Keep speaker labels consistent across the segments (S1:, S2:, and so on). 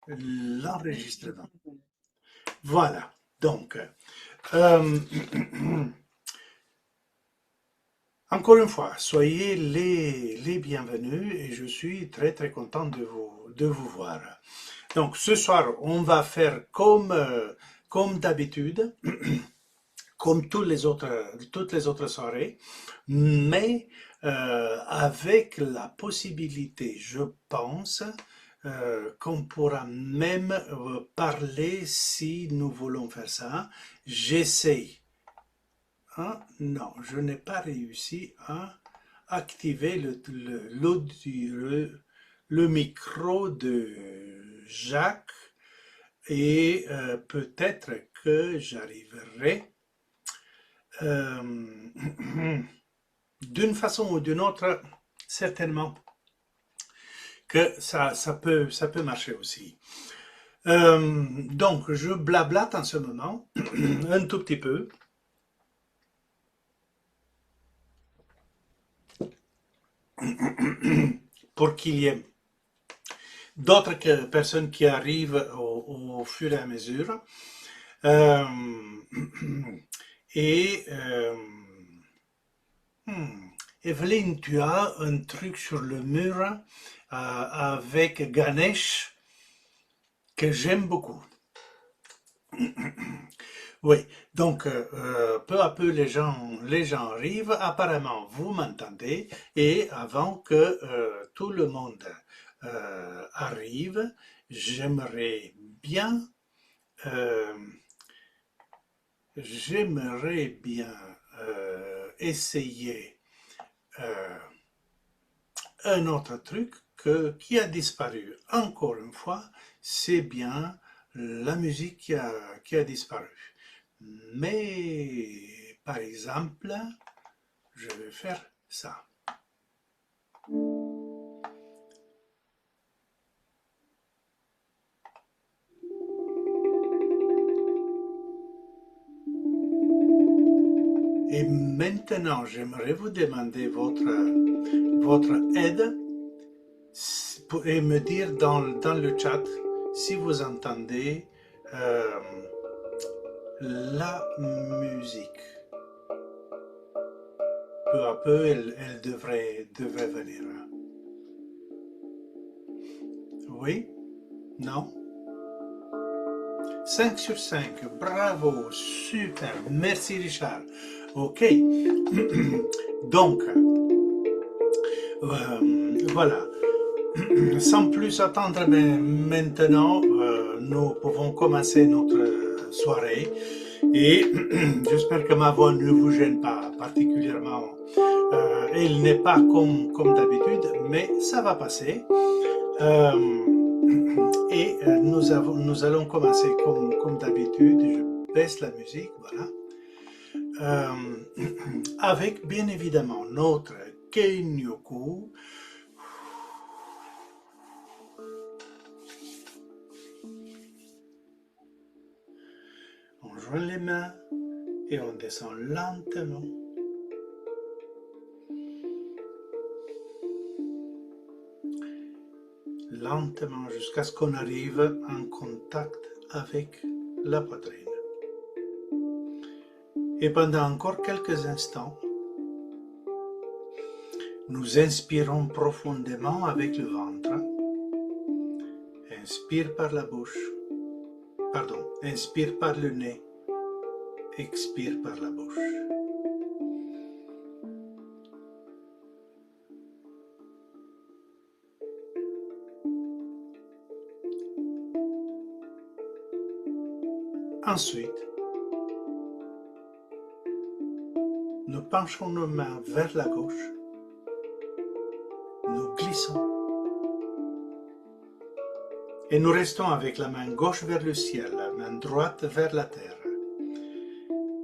S1: l'enregistrement. Voilà. Donc, euh, encore une fois, soyez les bienvenus et je suis très très content de vous voir. Donc, ce soir, on va faire comme d'habitude, comme toutes les autres soirées, mais avec la possibilité, je pense, qu'on pourra même parler si nous voulons faire ça. J'essaye. Hein? Non, je n'ai pas réussi à activer le micro de Jacques et peut-être que j'arriverai euh, d'une façon ou d'une autre, certainement que ça peut marcher aussi. Donc, je blablate en ce moment, un tout petit peu, pour qu'il y ait d'autres personnes qui arrivent au fur et à mesure. Euh, et Evelyne, tu as un truc sur le mur avec Ganesh que j'aime beaucoup. Oui, donc peu à peu les gens arrivent. Apparemment, vous m'entendez et avant que tout le monde arrive, j'aimerais bien, euh, j'aimerais bien essayer euh, un autre truc qui a disparu. Encore une fois, c'est bien la musique qui a disparu. Mais, par exemple, je vais faire ça. Et maintenant, j'aimerais vous demander votre aide et me dire dans le chat si vous entendez euh, la musique. Peu à peu, elle devrait venir. Oui? Non? 5 sur 5, bravo, super, merci Richard. Ok, donc, voilà, sans plus attendre maintenant, nous pouvons commencer notre soirée et j'espère que ma voix ne vous gêne pas particulièrement. Elle n'est pas comme d'habitude, mais ça va passer. Euh, nous allons commencer comme d'habitude. Je baisse la musique, voilà. Avec bien évidemment notre Kenyoku. On joint les mains et on descend lentement. Lentement jusqu'à ce qu'on arrive en contact avec la poitrine. Et pendant encore quelques instants, nous inspirons profondément avec le ventre. Inspire par la bouche. Pardon, inspire par le nez. Expire par la bouche. Ensuite, nous penchons nos mains vers la gauche. Nous glissons. Et nous restons avec la main gauche vers le ciel, la main droite vers la terre.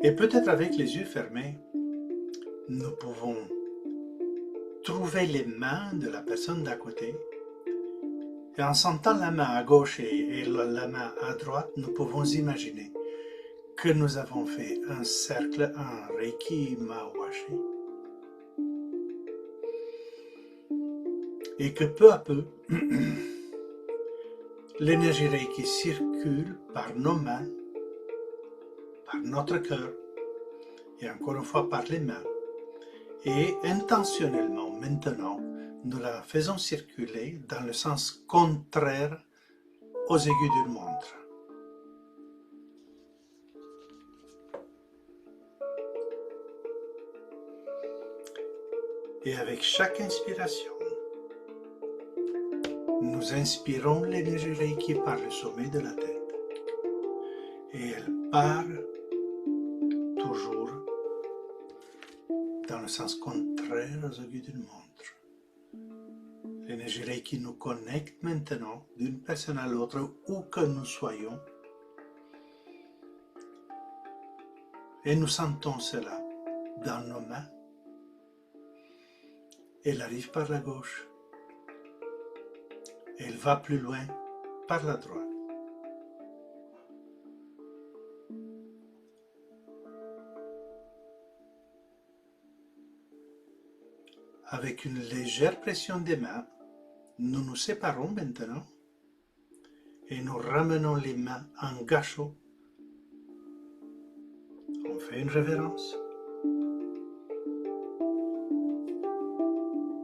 S1: Et peut-être avec les yeux fermés, nous pouvons trouver les mains de la personne d'à côté. Et en sentant la main à gauche et la main à droite, nous pouvons imaginer que nous avons fait un cercle, un Reiki Mawashi. Et que peu à peu, l'énergie Reiki circule par nos mains, par notre cœur, et encore une fois par les mains. Et intentionnellement, maintenant, nous la faisons circuler dans le sens contraire aux aiguilles d'une montre. Et avec chaque inspiration, nous inspirons l'énergie Reiki par le sommet de la tête. Et elle part toujours dans le sens contraire aux aiguilles d'une montre. L'énergie Reiki nous connecte maintenant d'une personne à l'autre, où que nous soyons. Et nous sentons cela dans nos mains. Elle arrive par la gauche. Elle va plus loin par la droite. Avec une légère pression des mains, nous nous séparons maintenant et nous ramenons les mains en gâchot. On fait une révérence.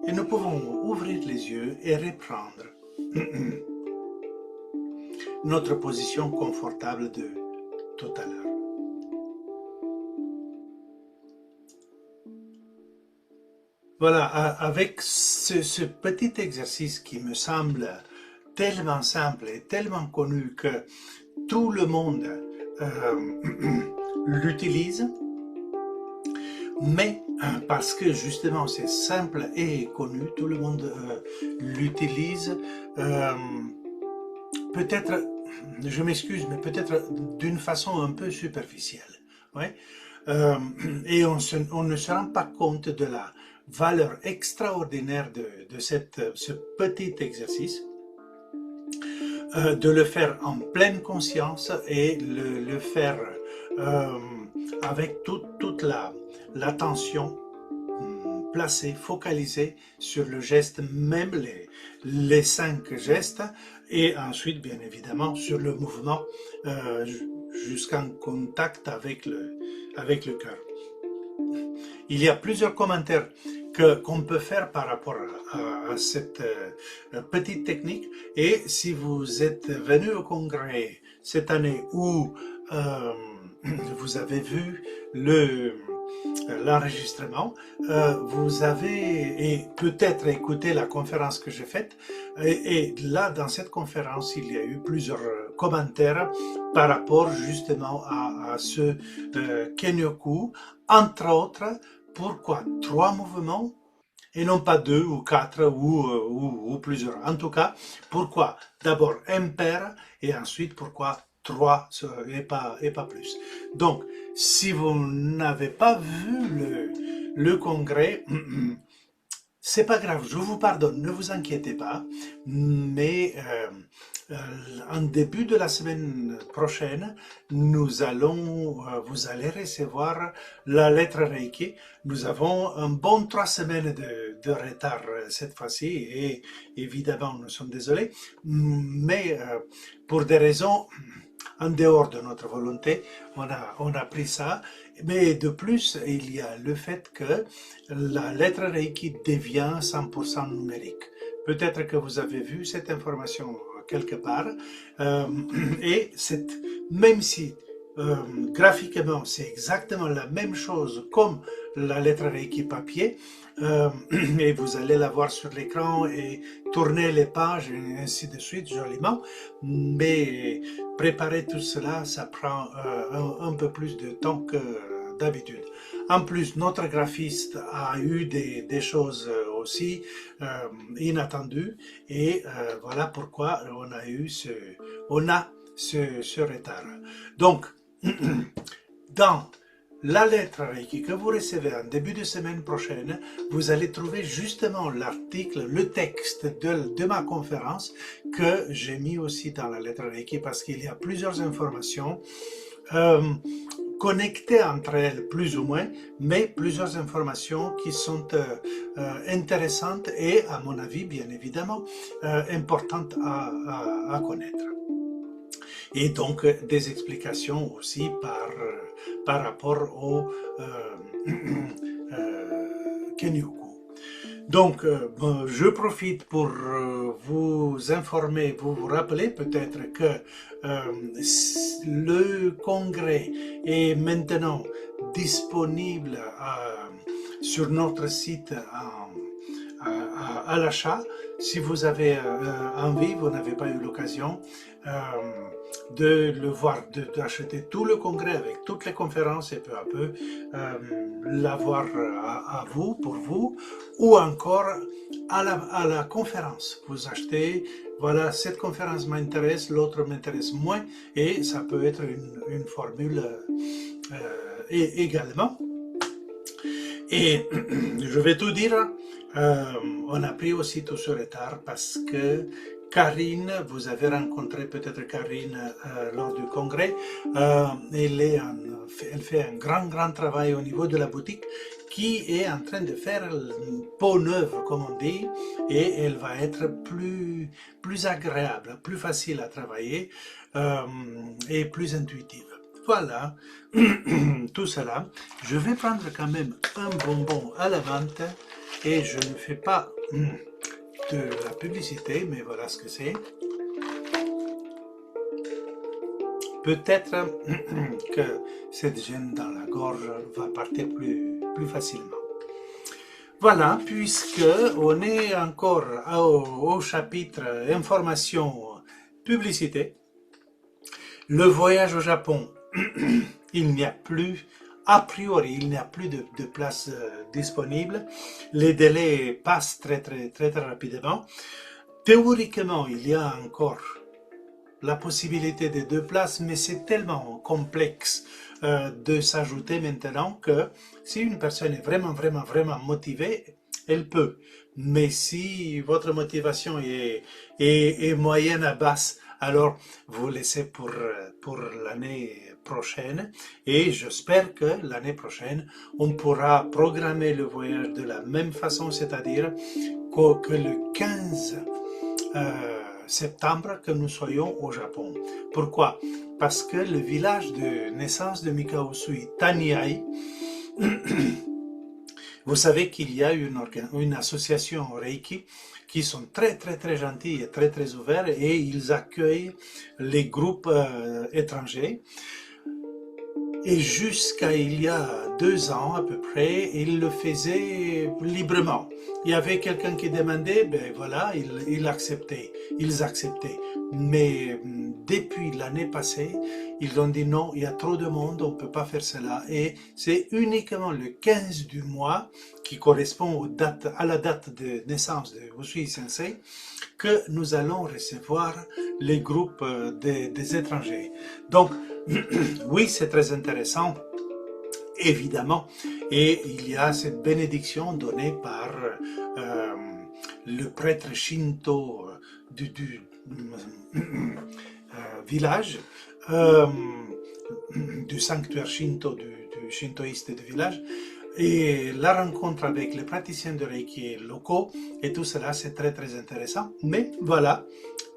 S1: Et nous pouvons ouvrir les yeux et reprendre notre position confortable de tout à l'heure. Voilà, avec ce petit exercice qui me semble tellement simple et tellement connu que tout le monde l'utilise, mais parce que justement c'est simple et connu, tout le monde l'utilise, peut-être, je m'excuse, mais peut-être d'une façon un peu superficielle. Ouais? Et on ne se rend pas compte de la valeur extraordinaire de ce petit exercice, de le faire en pleine conscience et le faire avec toute l'attention placée, focalisée sur le geste, même les 5 gestes, et ensuite bien évidemment sur le mouvement jusqu'en contact avec le cœur. Il y a plusieurs commentaires qu'on peut faire par rapport à cette petite technique, et si vous êtes venu au congrès cette année où vous avez vu l'enregistrement, vous avez et peut-être écouté la conférence que j'ai faite, et là dans cette conférence il y a eu plusieurs commentaires par rapport justement à ce Kenyoku, entre autres. Pourquoi 3 mouvements et non pas 2 ou 4 ou plusieurs? En tout cas, pourquoi d'abord impair et ensuite pourquoi 3 et pas plus? Donc, si vous n'avez pas vu le congrès, c'est pas grave, je vous pardonne, ne vous inquiétez pas, mais en début de la semaine prochaine, vous allez recevoir la lettre Reiki. Nous avons un bon 3 semaines de retard cette fois-ci, et évidemment nous sommes désolés, mais pour des raisons en dehors de notre volonté, on a pris ça. Mais de plus, il y a le fait que la lettre Reiki devient 100% numérique. Peut-être que vous avez vu cette information quelque part, et même si graphiquement c'est exactement la même chose comme la lettre Reiki papier, et vous allez la voir sur l'écran et tourner les pages et ainsi de suite joliment, mais préparer tout cela, ça prend un peu plus de temps que d'habitude. En plus, notre graphiste a eu des choses aussi inattendues, et voilà pourquoi on a ce retard. Donc, dans la lettre Reiki que vous recevez en début de semaine prochaine, vous allez trouver justement l'article, le texte de ma conférence que j'ai mis aussi dans la lettre Reiki, parce qu'il y a plusieurs informations connectées entre elles plus ou moins, mais plusieurs informations qui sont intéressantes et, à mon avis, bien évidemment, importantes à connaître. Et donc des explications aussi par rapport au Kenyoku. Donc, je profite pour vous informer, vous rappeler peut-être que le congrès est maintenant disponible sur notre site à l'achat. Si vous avez envie, vous n'avez pas eu l'occasion de le voir, d'acheter tout le congrès avec toutes les conférences et peu à peu l'avoir à vous, pour vous, ou encore à la conférence. Vous achetez, voilà, cette conférence m'intéresse, l'autre m'intéresse moins, et ça peut être une formule également. Et je vais tout dire, on a pris aussi tout ce retard parce que Karine, vous avez rencontré peut-être Karine lors du congrès, elle fait un grand travail au niveau de la boutique qui est en train de faire peau neuve, comme on dit, et elle va être plus agréable, plus facile à travailler et plus intuitive. Voilà, tout cela. Je vais prendre quand même un bonbon à la menthe et je ne fais pas de la publicité, mais voilà ce que c'est. Peut-être que cette gêne dans la gorge va partir plus facilement. Voilà, puisque on est encore au chapitre information publicité, le voyage au Japon, il n'y a plus, a priori, il n'y a plus de place disponible. Les délais passent très rapidement. Théoriquement, il y a encore la possibilité de 2 places, mais c'est tellement complexe de s'ajouter maintenant que si une personne est vraiment motivée, elle peut. Mais si votre motivation est moyenne à basse, alors vous laissez pour l'année prochaine. Et j'espère que l'année prochaine, on pourra programmer le voyage de la même façon, c'est-à-dire que le 15 septembre, que nous soyons au Japon. Pourquoi? Parce que le village de naissance de Mikao Usui, Taniai, vous savez qu'il y a une association Reiki qui sont très gentils et très ouverts et ils accueillent les groupes étrangers. Et jusqu'à il y a 2 ans à peu près, ils le faisaient librement. Il y avait quelqu'un qui demandait, ben voilà, ils acceptaient. Mais depuis l'année passée, ils ont dit non, il y a trop de monde, on ne peut pas faire cela. Et c'est uniquement le 15 du mois, qui correspond à la date de naissance de Usui Sensei, que nous allons recevoir les groupes des étrangers. Donc, oui, c'est très intéressant, évidemment, et il y a cette bénédiction donnée par le prêtre Shinto du village, du sanctuaire Shinto, du shintoïste du village, et la rencontre avec les praticiens de Reiki locaux, et tout cela, c'est très intéressant. Mais voilà,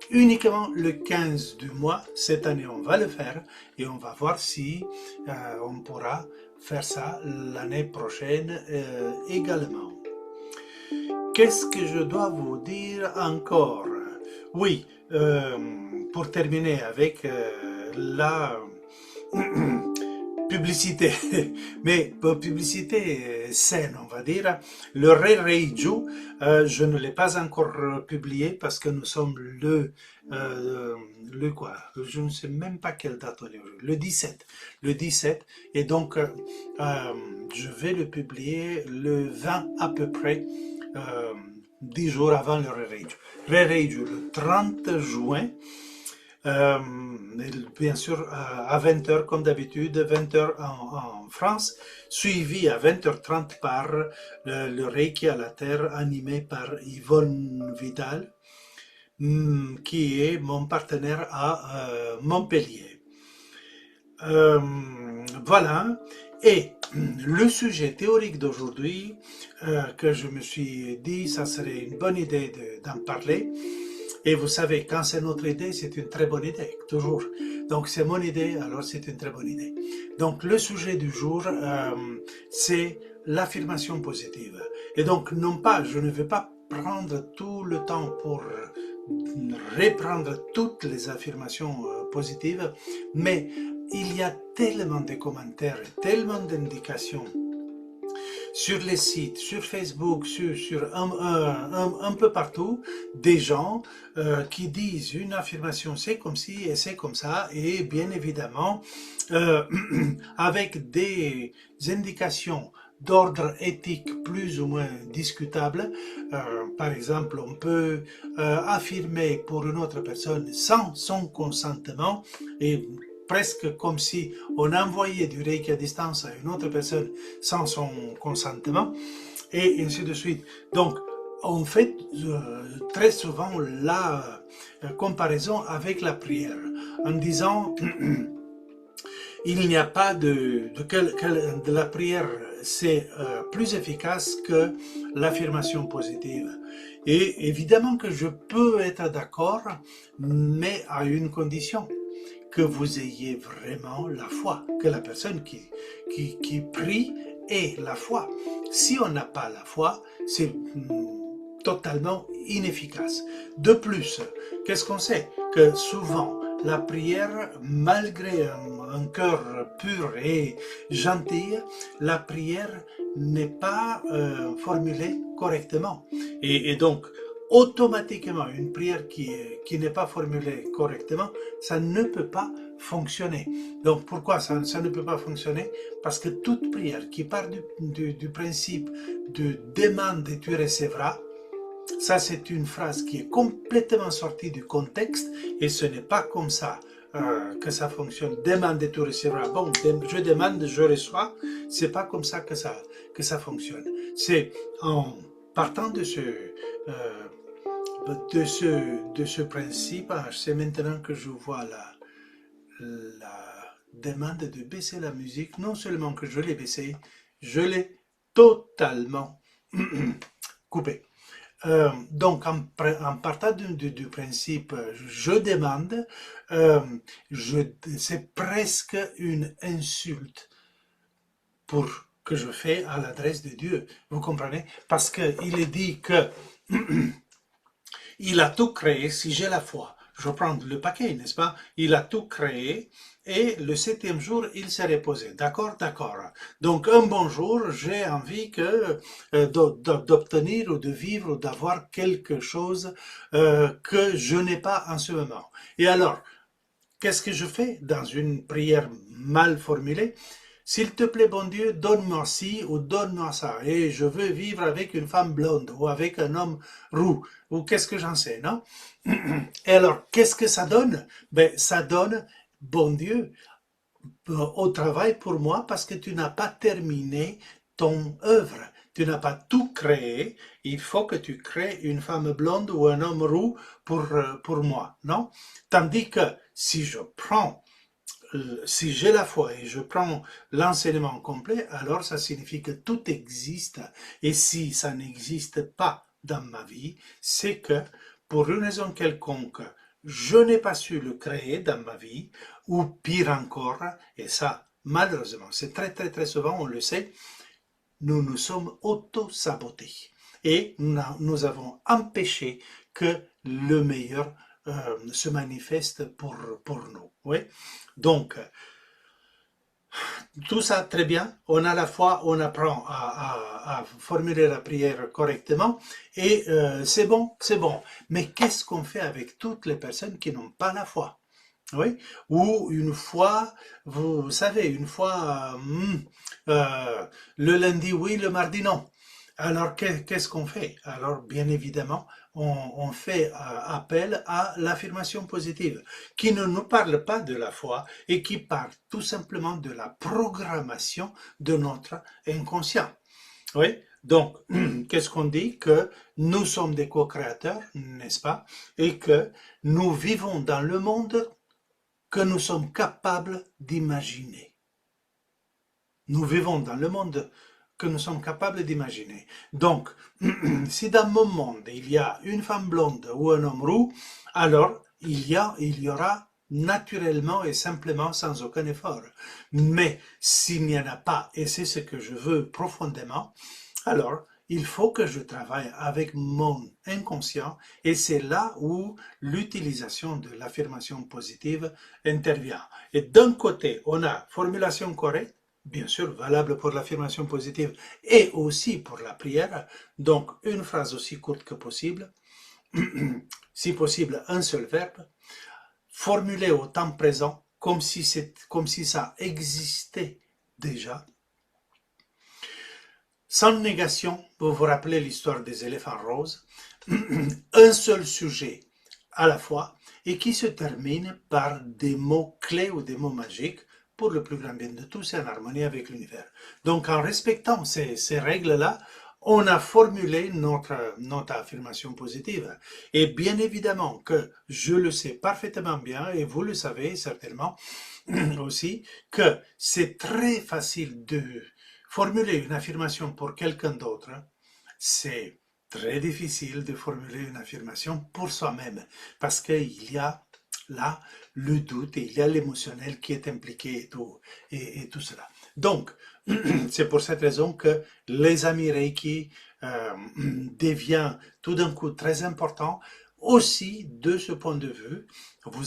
S1: uniquement le 15 du mois, cette année on va le faire, et on va voir si on pourra faire ça l'année prochaine également. Qu'est-ce que je dois vous dire encore? Oui, pour terminer avec la publicité, mais publicité saine, on va dire. Le Reiju, je ne l'ai pas encore publié parce que nous sommes le quoi? Je ne sais même pas quelle date on est aujourd'hui. Le 17, et donc je vais le publier le 20 à peu près, 10 jours avant le Reiju, le 30 juin. Bien sûr à 20h comme d'habitude, 20h en France, suivi à 20h30 par le Reiki à la Terre animé par Yvonne Vidal, qui est mon partenaire à Montpellier. Voilà. Et le sujet théorique d'aujourd'hui, que je me suis dit, ça serait une bonne idée d'en parler. Et vous savez, quand c'est notre idée, c'est une très bonne idée, toujours. Donc c'est mon idée, alors c'est une très bonne idée. Donc le sujet du jour, c'est l'affirmation positive. Et donc non pas, je ne vais pas prendre tout le temps pour reprendre toutes les affirmations positives, mais il y a tellement de commentaires, tellement d'indications sur les sites, sur Facebook, sur un peu partout, des gens qui disent une affirmation c'est comme ci et c'est comme ça, et bien évidemment euh, avec des indications d'ordre éthique plus ou moins discutable. Par exemple, on peut affirmer pour une autre personne sans son consentement et presque comme si on envoyait du Reiki à distance à une autre personne sans son consentement, et ainsi de suite. Donc, on fait très souvent la comparaison avec la prière, en disant il n'y a pas de la prière, c'est plus efficace que l'affirmation positive. Et évidemment que je peux être d'accord, mais à une condition, que vous ayez vraiment la foi, que la personne qui prie ait la foi. Si on n'a pas la foi, c'est totalement inefficace. De plus, qu'est-ce qu'on sait? Que souvent, la prière, malgré un cœur pur et gentil, la prière n'est pas formulée correctement. Et donc, automatiquement, une prière qui n'est pas formulée correctement, ça ne peut pas fonctionner. Donc, pourquoi ça ne peut pas fonctionner? Parce que toute prière qui part du principe de demande et tu recevras, ça, c'est une phrase qui est complètement sortie du contexte et ce n'est pas comme ça que ça fonctionne. Demande et tu recevras. Bon, je demande, je reçois. C'est pas comme ça que ça fonctionne. C'est en partant de ce principe. C'est maintenant que je vois la demande de baisser la musique. Non seulement que je l'ai baissée, je l'ai totalement coupée. Donc, en partant du principe je demande, euh, c'est presque une insulte pour que je fais à l'adresse de Dieu. Vous comprenez? Parce qu'il est dit que il a tout créé si j'ai la foi. Je prends le paquet, n'est-ce pas? Il a tout créé et le septième jour, il s'est reposé. D'accord, d'accord. Donc, un bon jour, j'ai envie d'obtenir ou de vivre ou d'avoir quelque chose que je n'ai pas en ce moment. Et alors, qu'est-ce que je fais dans une prière mal formulée? S'il te plaît, bon Dieu, donne-moi ci ou donne-moi ça. Et je veux vivre avec une femme blonde ou avec un homme roux. Ou qu'est-ce que j'en sais, non? Et alors, qu'est-ce que ça donne? Ben, ça donne, bon Dieu, au travail pour moi parce que tu n'as pas terminé ton œuvre. Tu n'as pas tout créé. Il faut que tu crées une femme blonde ou un homme roux pour moi, non? Tandis que si j'ai la foi et je prends l'enseignement complet, alors ça signifie que tout existe. Et si ça n'existe pas dans ma vie, c'est que pour une raison quelconque, je n'ai pas su le créer dans ma vie, ou pire encore, et ça, malheureusement, c'est très très très souvent, on le sait, nous nous sommes auto-sabotés. Et nous avons empêché que le meilleur se manifeste pour nous. Oui. Donc, tout ça très bien. On a la foi, on apprend à formuler la prière correctement et c'est bon, c'est bon. Mais qu'est-ce qu'on fait avec toutes les personnes qui n'ont pas la foi? Oui, ou une fois, vous savez, une fois, le lundi oui, le mardi non. Alors, qu'est-ce qu'on fait? Alors, bien évidemment, on fait appel à l'affirmation positive, qui ne nous parle pas de la foi et qui parle tout simplement de la programmation de notre inconscient. Oui, donc, qu'est-ce qu'on dit? Que nous sommes des co-créateurs, n'est-ce pas? Et que nous vivons dans le monde que nous sommes capables d'imaginer. Nous vivons dans le monde que nous sommes capables d'imaginer. Donc, si dans mon monde, il y a une femme blonde ou un homme roux, alors il y aura naturellement et simplement sans aucun effort. Mais s'il n'y en a pas, et c'est ce que je veux profondément, alors il faut que je travaille avec mon inconscient et c'est là où l'utilisation de l'affirmation positive intervient. Et d'un côté, on a formulation correcte, bien sûr valable pour l'affirmation positive et aussi pour la prière, donc une phrase aussi courte que possible, si possible un seul verbe, formulé au temps présent comme si ça existait déjà. Sans négation, vous vous rappelez l'histoire des éléphants roses, un seul sujet à la fois et qui se termine par des mots clés ou des mots magiques pour le plus grand bien de tous et en harmonie avec l'univers. Donc en respectant ces règles-là, on a formulé notre affirmation positive. Et bien évidemment que je le sais parfaitement bien, et vous le savez certainement aussi, que c'est très facile de formuler une affirmation pour quelqu'un d'autre. C'est très difficile de formuler une affirmation pour soi-même, parce qu'il y a là le doute et il y a l'émotionnel qui est impliqué et tout cela. Donc, c'est pour cette raison que les amis Reiki devient tout d'un coup très important. Aussi, de ce point de vue, vous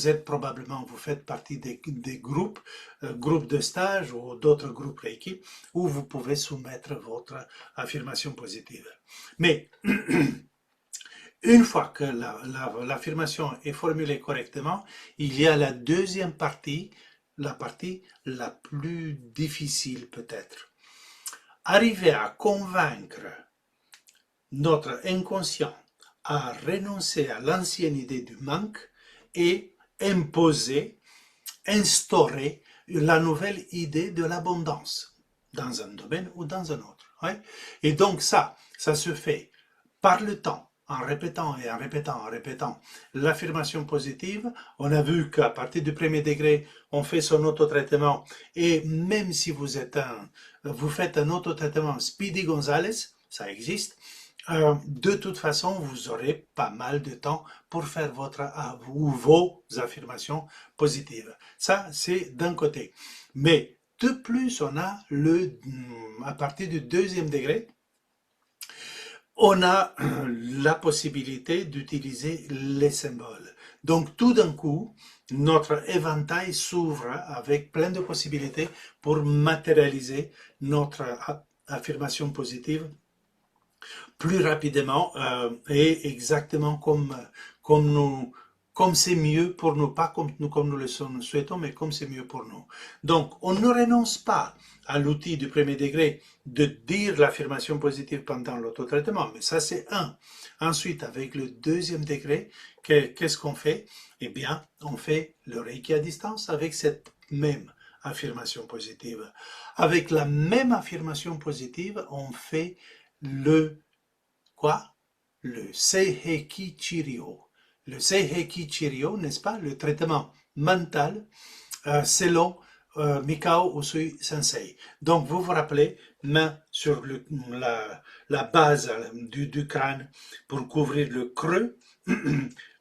S1: faites partie des groupes, groupes de stage ou d'autres groupes Reiki, où vous pouvez soumettre votre affirmation positive. Mais une fois que l'affirmation est formulée correctement, il y a la deuxième partie, la partie la plus difficile peut-être. Arriver à convaincre notre inconscient à renoncer à l'ancienne idée du manque et imposer, instaurer la nouvelle idée de l'abondance dans un domaine ou dans un autre. Ouais. Et donc ça se fait par le temps, en répétant et en répétant, en répétant l'affirmation positive. On a vu qu'à partir du premier degré, on fait son autotraitement et même si vous faites un autotraitement Speedy Gonzalez, ça existe, de toute façon, vous aurez pas mal de temps pour faire vos affirmations positives. Ça, c'est d'un côté. Mais de plus, on a à partir du deuxième degré, on a la possibilité d'utiliser les symboles. Donc tout d'un coup, notre éventail s'ouvre avec plein de possibilités pour matérialiser notre affirmation positive plus rapidement et exactement comme c'est mieux pour nous, pas comme nous le souhaitons, mais comme c'est mieux pour nous. Donc, on ne renonce pas à l'outil du premier degré de dire l'affirmation positive pendant l'autotraitement, mais ça c'est un. Ensuite, avec le deuxième degré, qu'est-ce qu'on fait? Eh bien, on fait le Reiki à distance avec cette même affirmation positive. Avec la même affirmation positive, on fait le quoi? Le Seiheki Chiryo. Le Seiheki Chiryo, n'est-ce pas? Le traitement mental selon Mikao Usui Sensei. Donc, vous vous rappelez, main sur la base du crâne pour couvrir le creux,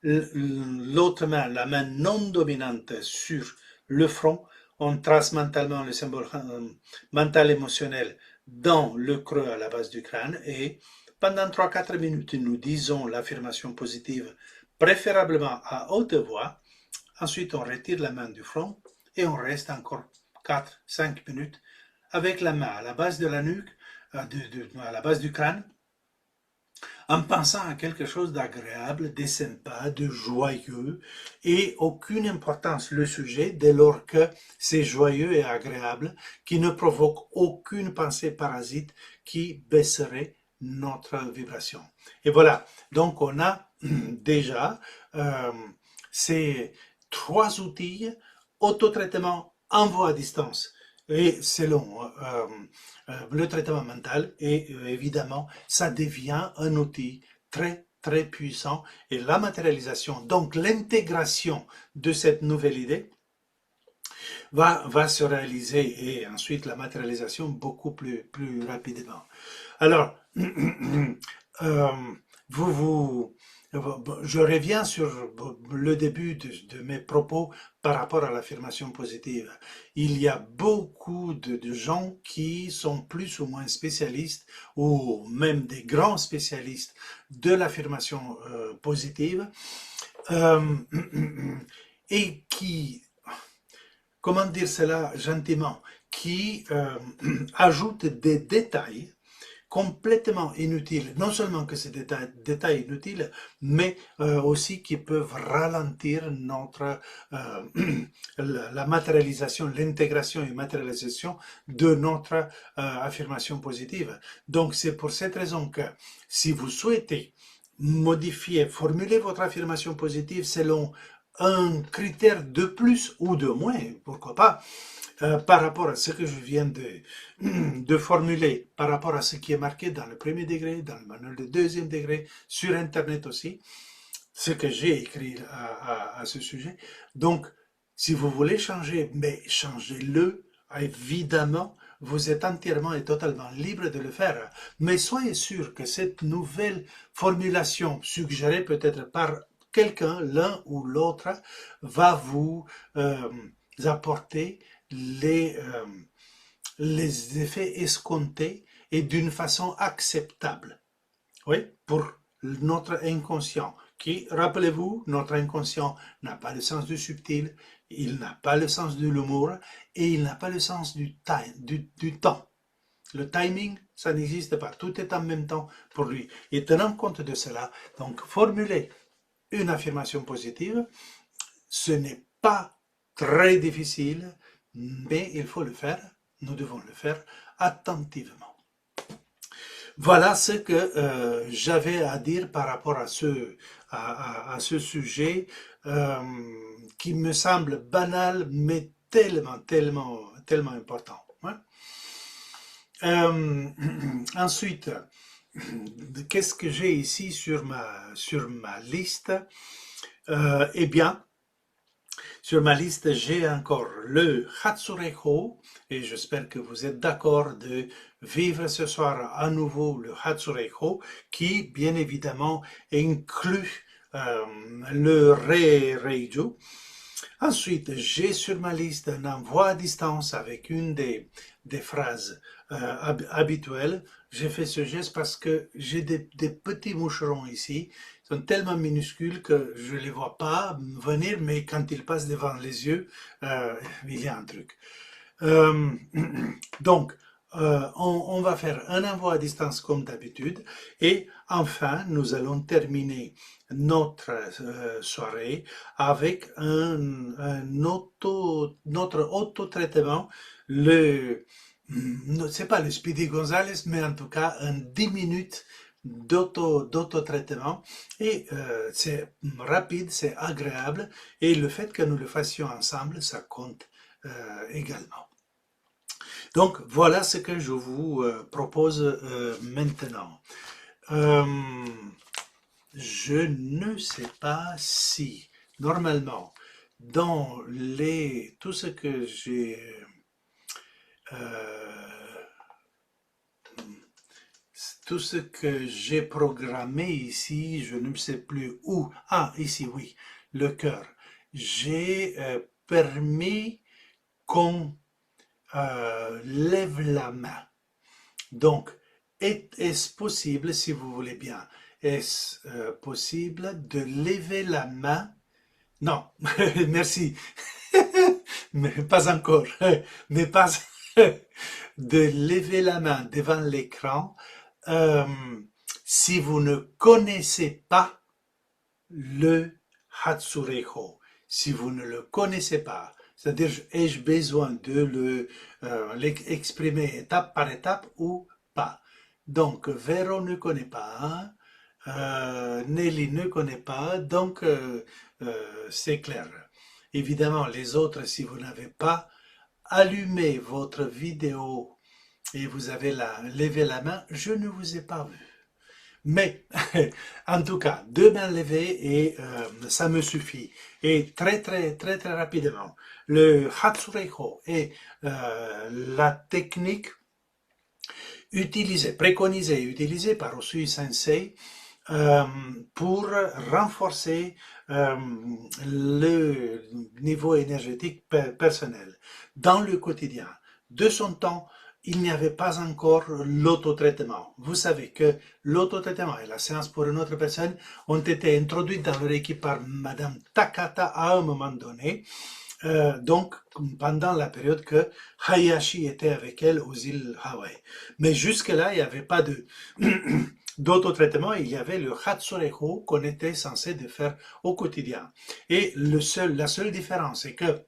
S1: l'autre main, la main non dominante sur le front, on trace mentalement le symbole mental émotionnel dans le creux à la base du crâne et pendant 3-4 minutes, nous disons l'affirmation positive, préférablement à haute voix. Ensuite, on retire la main du front et on reste encore 4-5 minutes avec la main à la base de la nuque, à la base du crâne, en pensant à quelque chose d'agréable, de sympa, de joyeux, et aucune importance le sujet dès lors que c'est joyeux et agréable, qui ne provoque aucune pensée parasite qui baisserait notre vibration. Et voilà, donc on a déjà ces 3 outils, autotraitement, envoi à distance, et selon le traitement mental, et évidemment, ça devient un outil très, très puissant. Et la matérialisation, donc l'intégration de cette nouvelle idée, va se réaliser et ensuite la matérialisation beaucoup plus rapidement. Alors, euh, vous, vous, je reviens sur le début de mes propos par rapport à l'affirmation positive. Il y a beaucoup de gens qui sont plus ou moins spécialistes ou même des grands spécialistes de l'affirmation positive euh, et qui, comment dire cela gentiment, qui ajoutent des détails complètement inutiles. Non seulement que c'est des détails inutiles, mais aussi qui peuvent ralentir notre la matérialisation, l'intégration et matérialisation de notre affirmation positive. Donc c'est pour cette raison que si vous souhaitez modifier, formuler votre affirmation positive selon un critère de plus ou de moins, pourquoi pas, par rapport à ce que je viens de formuler, par rapport à ce qui est marqué dans le premier degré, dans le manuel de deuxième degré, sur Internet aussi, ce que j'ai écrit à ce sujet. Donc, si vous voulez changer, mais changez-le, évidemment, vous êtes entièrement et totalement libre de le faire. Mais soyez sûr que cette nouvelle formulation suggérée peut-être par quelqu'un, l'un ou l'autre, va vous apporter les effets escomptés et d'une façon acceptable. Oui, pour notre inconscient, qui, rappelez-vous, notre inconscient n'a pas le sens du subtil, il n'a pas le sens de l'humour et il n'a pas le sens du temps. Le timing, ça n'existe pas. Tout est en même temps pour lui. Et tenant compte de cela, donc formuler une affirmation positive, ce n'est pas très difficile, mais il faut le faire. Nous devons le faire attentivement. Voilà ce que j'avais à dire par rapport à ce sujet euh, qui me semble banal, mais tellement important. Hein. Euh, ensuite, qu'est-ce que j'ai ici sur ma liste? Eh bien, sur ma liste, j'ai encore le Hatsureiko et j'espère que vous êtes d'accord de vivre ce soir à nouveau le Hatsureiko qui, bien évidemment, inclut le Re-Reiju. Ensuite, j'ai sur ma liste un envoi à distance avec une des phrases habituelles. J'ai fait ce geste parce que j'ai des petits moucherons ici. Ils sont tellement minuscules que je ne les vois pas venir, mais quand ils passent devant les yeux, il y a un truc. Euh, donc, on va faire un envoi à distance comme d'habitude. Et enfin, nous allons terminer notre soirée avec notre auto-traitement. C'est pas le Speedy Gonzales, mais en tout cas, un 10 minutes d'auto-traitement. Et c'est rapide, c'est agréable. Et le fait que nous le fassions ensemble, ça compte également. Donc voilà ce que je vous propose maintenant. Euh, je ne sais pas si normalement dans tout ce que euh, programmé ici, je ne sais plus où. Ah, ici, oui, le cœur. J'ai permis qu'on lève la main. Donc, est-ce possible, si vous voulez bien, est-ce possible de lever la main? Non, merci, mais pas encore, mais pas de lever la main devant l'écran euh, si vous ne connaissez pas le Hatsureiko. Si vous ne le connaissez pas, c'est-à-dire ai-je besoin de l'exprimer étape par étape ou pas. Donc Véro ne connaît pas, Nelly ne connaît pas, donc c'est clair. Évidemment, les autres, si vous n'avez pas allumé votre vidéo et vous avez levé la main, je ne vous ai pas vu. Mais, en tout cas, deux mains levées et ça me suffit. Et très rapidement. Le Hatsureiko est la technique préconisée et utilisée par Usui Sensei euh, pour renforcer euh, le niveau énergétique personnel dans le quotidien. De son temps, il n'y avait pas encore l'autotraitement. Vous savez que l'autotraitement et la séance pour une autre personne ont été introduites dans leur équipe par Madame Takata à un moment donné, donc pendant la période que Hayashi était avec elle aux îles Hawaï. Mais jusque-là, il n'y avait pas de d'autotraitement, il y avait le Hatsureiko qu'on était censé de faire au quotidien. Et la seule différence, c'est que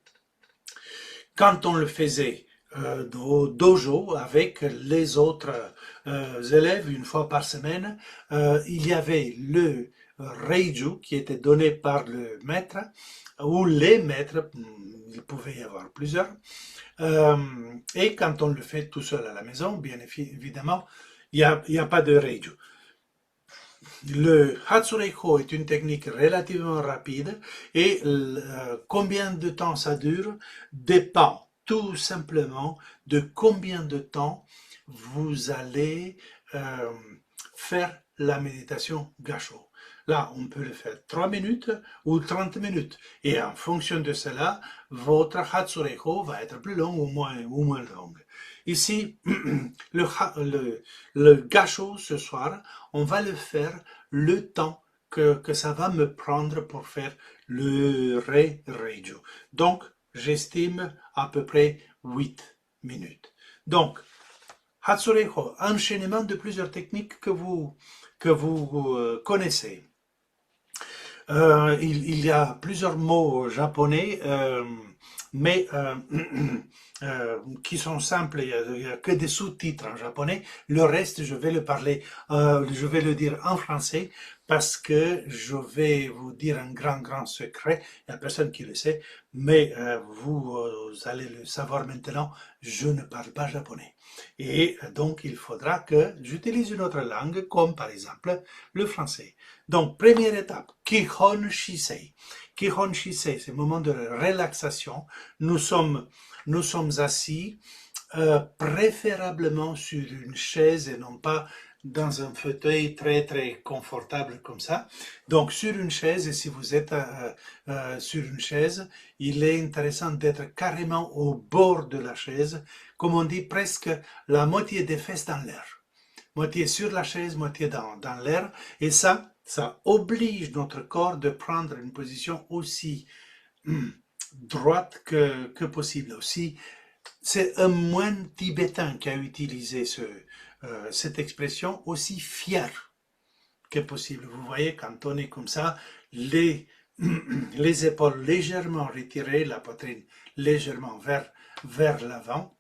S1: quand on le faisait au dojo avec les autres élèves une fois par semaine, il y avait le Reiju qui était donné par le maître ou les maîtres, il pouvait y avoir plusieurs. Et quand on le fait tout seul à la maison, bien évidemment, il y a pas de Reiju. Le Hatsureiko est une technique relativement rapide et combien de temps ça dure dépend tout simplement de combien de temps vous allez euh, faire la méditation Gassho. Là, on peut le faire 3 minutes ou 30 minutes. Et en fonction de cela, votre Hatsureiko va être plus long ou moins long. Ici, le Gassho ce soir, on va le faire le temps que ça va me prendre pour faire le Reiju. Donc, j'estime à peu près 8 minutes. Donc, Hatsureiko, enchaînement de plusieurs techniques que vous connaissez. Il y a plusieurs mots japonais, mais qui sont simples. Il y a que des sous-titres en japonais. Le reste, je vais le dire en français parce que je vais vous dire un grand secret. Il n'y a personne qui le sait, mais vous allez le savoir maintenant. Je ne parle pas japonais. Et donc, il faudra que j'utilise une autre langue, comme par exemple le français. Donc, première étape, Kihon Shisei. Kihon Shisei, c'est le moment de relaxation. Nous sommes assis, préférablement sur une chaise et non pas dans un fauteuil très confortable comme ça. Donc, sur une chaise, et si vous êtes sur une chaise, il est intéressant d'être carrément au bord de la chaise, comme on dit, presque la moitié des fesses dans l'air. Moitié sur la chaise, moitié dans l'air. Et ça oblige notre corps de prendre une position aussi droite que possible. Aussi, c'est un moine tibétain qui a utilisé cette expression, aussi fier que possible. Vous voyez, quand on est comme ça, les épaules légèrement retirées, la poitrine légèrement vers l'avant,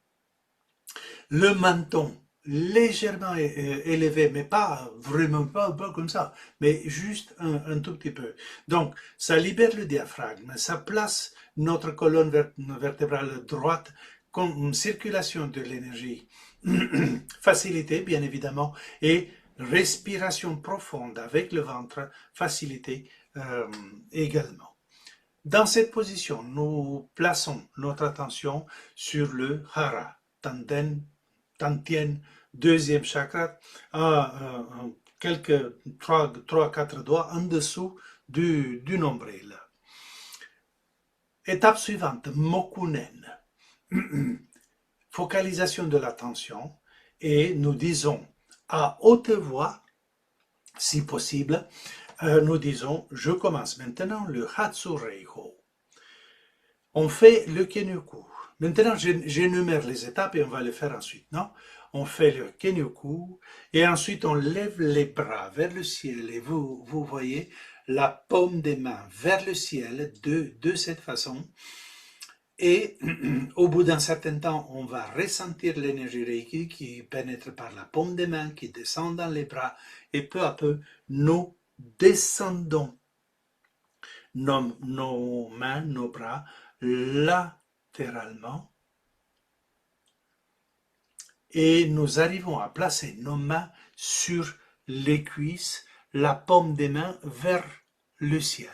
S1: le menton légèrement élevé, mais pas vraiment pas comme ça, mais juste un tout petit peu. Donc, ça libère le diaphragme, ça place notre colonne vertébrale droite comme une circulation de l'énergie facilitée, bien évidemment, et respiration profonde avec le ventre facilitée également. Dans cette position, nous plaçons notre attention sur le hara, tantien, deuxième chakra, à quelques 3-4 doigts en dessous du nombril. Étape suivante, mokunen. Focalisation de l'attention et nous disons à haute voix, si possible, nous disons, je commence maintenant le Hatsureiko. On fait le Kenyoku. Maintenant, j'énumère les étapes et on va les faire ensuite, non? On fait le Kenyoku et ensuite on lève les bras vers le ciel et vous voyez la paume des mains vers le ciel de cette façon. Et au bout d'un certain temps, on va ressentir l'énergie Reiki qui pénètre par la paume des mains, qui descend dans les bras et peu à peu, nous descendons nos mains, nos bras latéralement et nous arrivons à placer nos mains sur les cuisses, la paume des mains vers le ciel.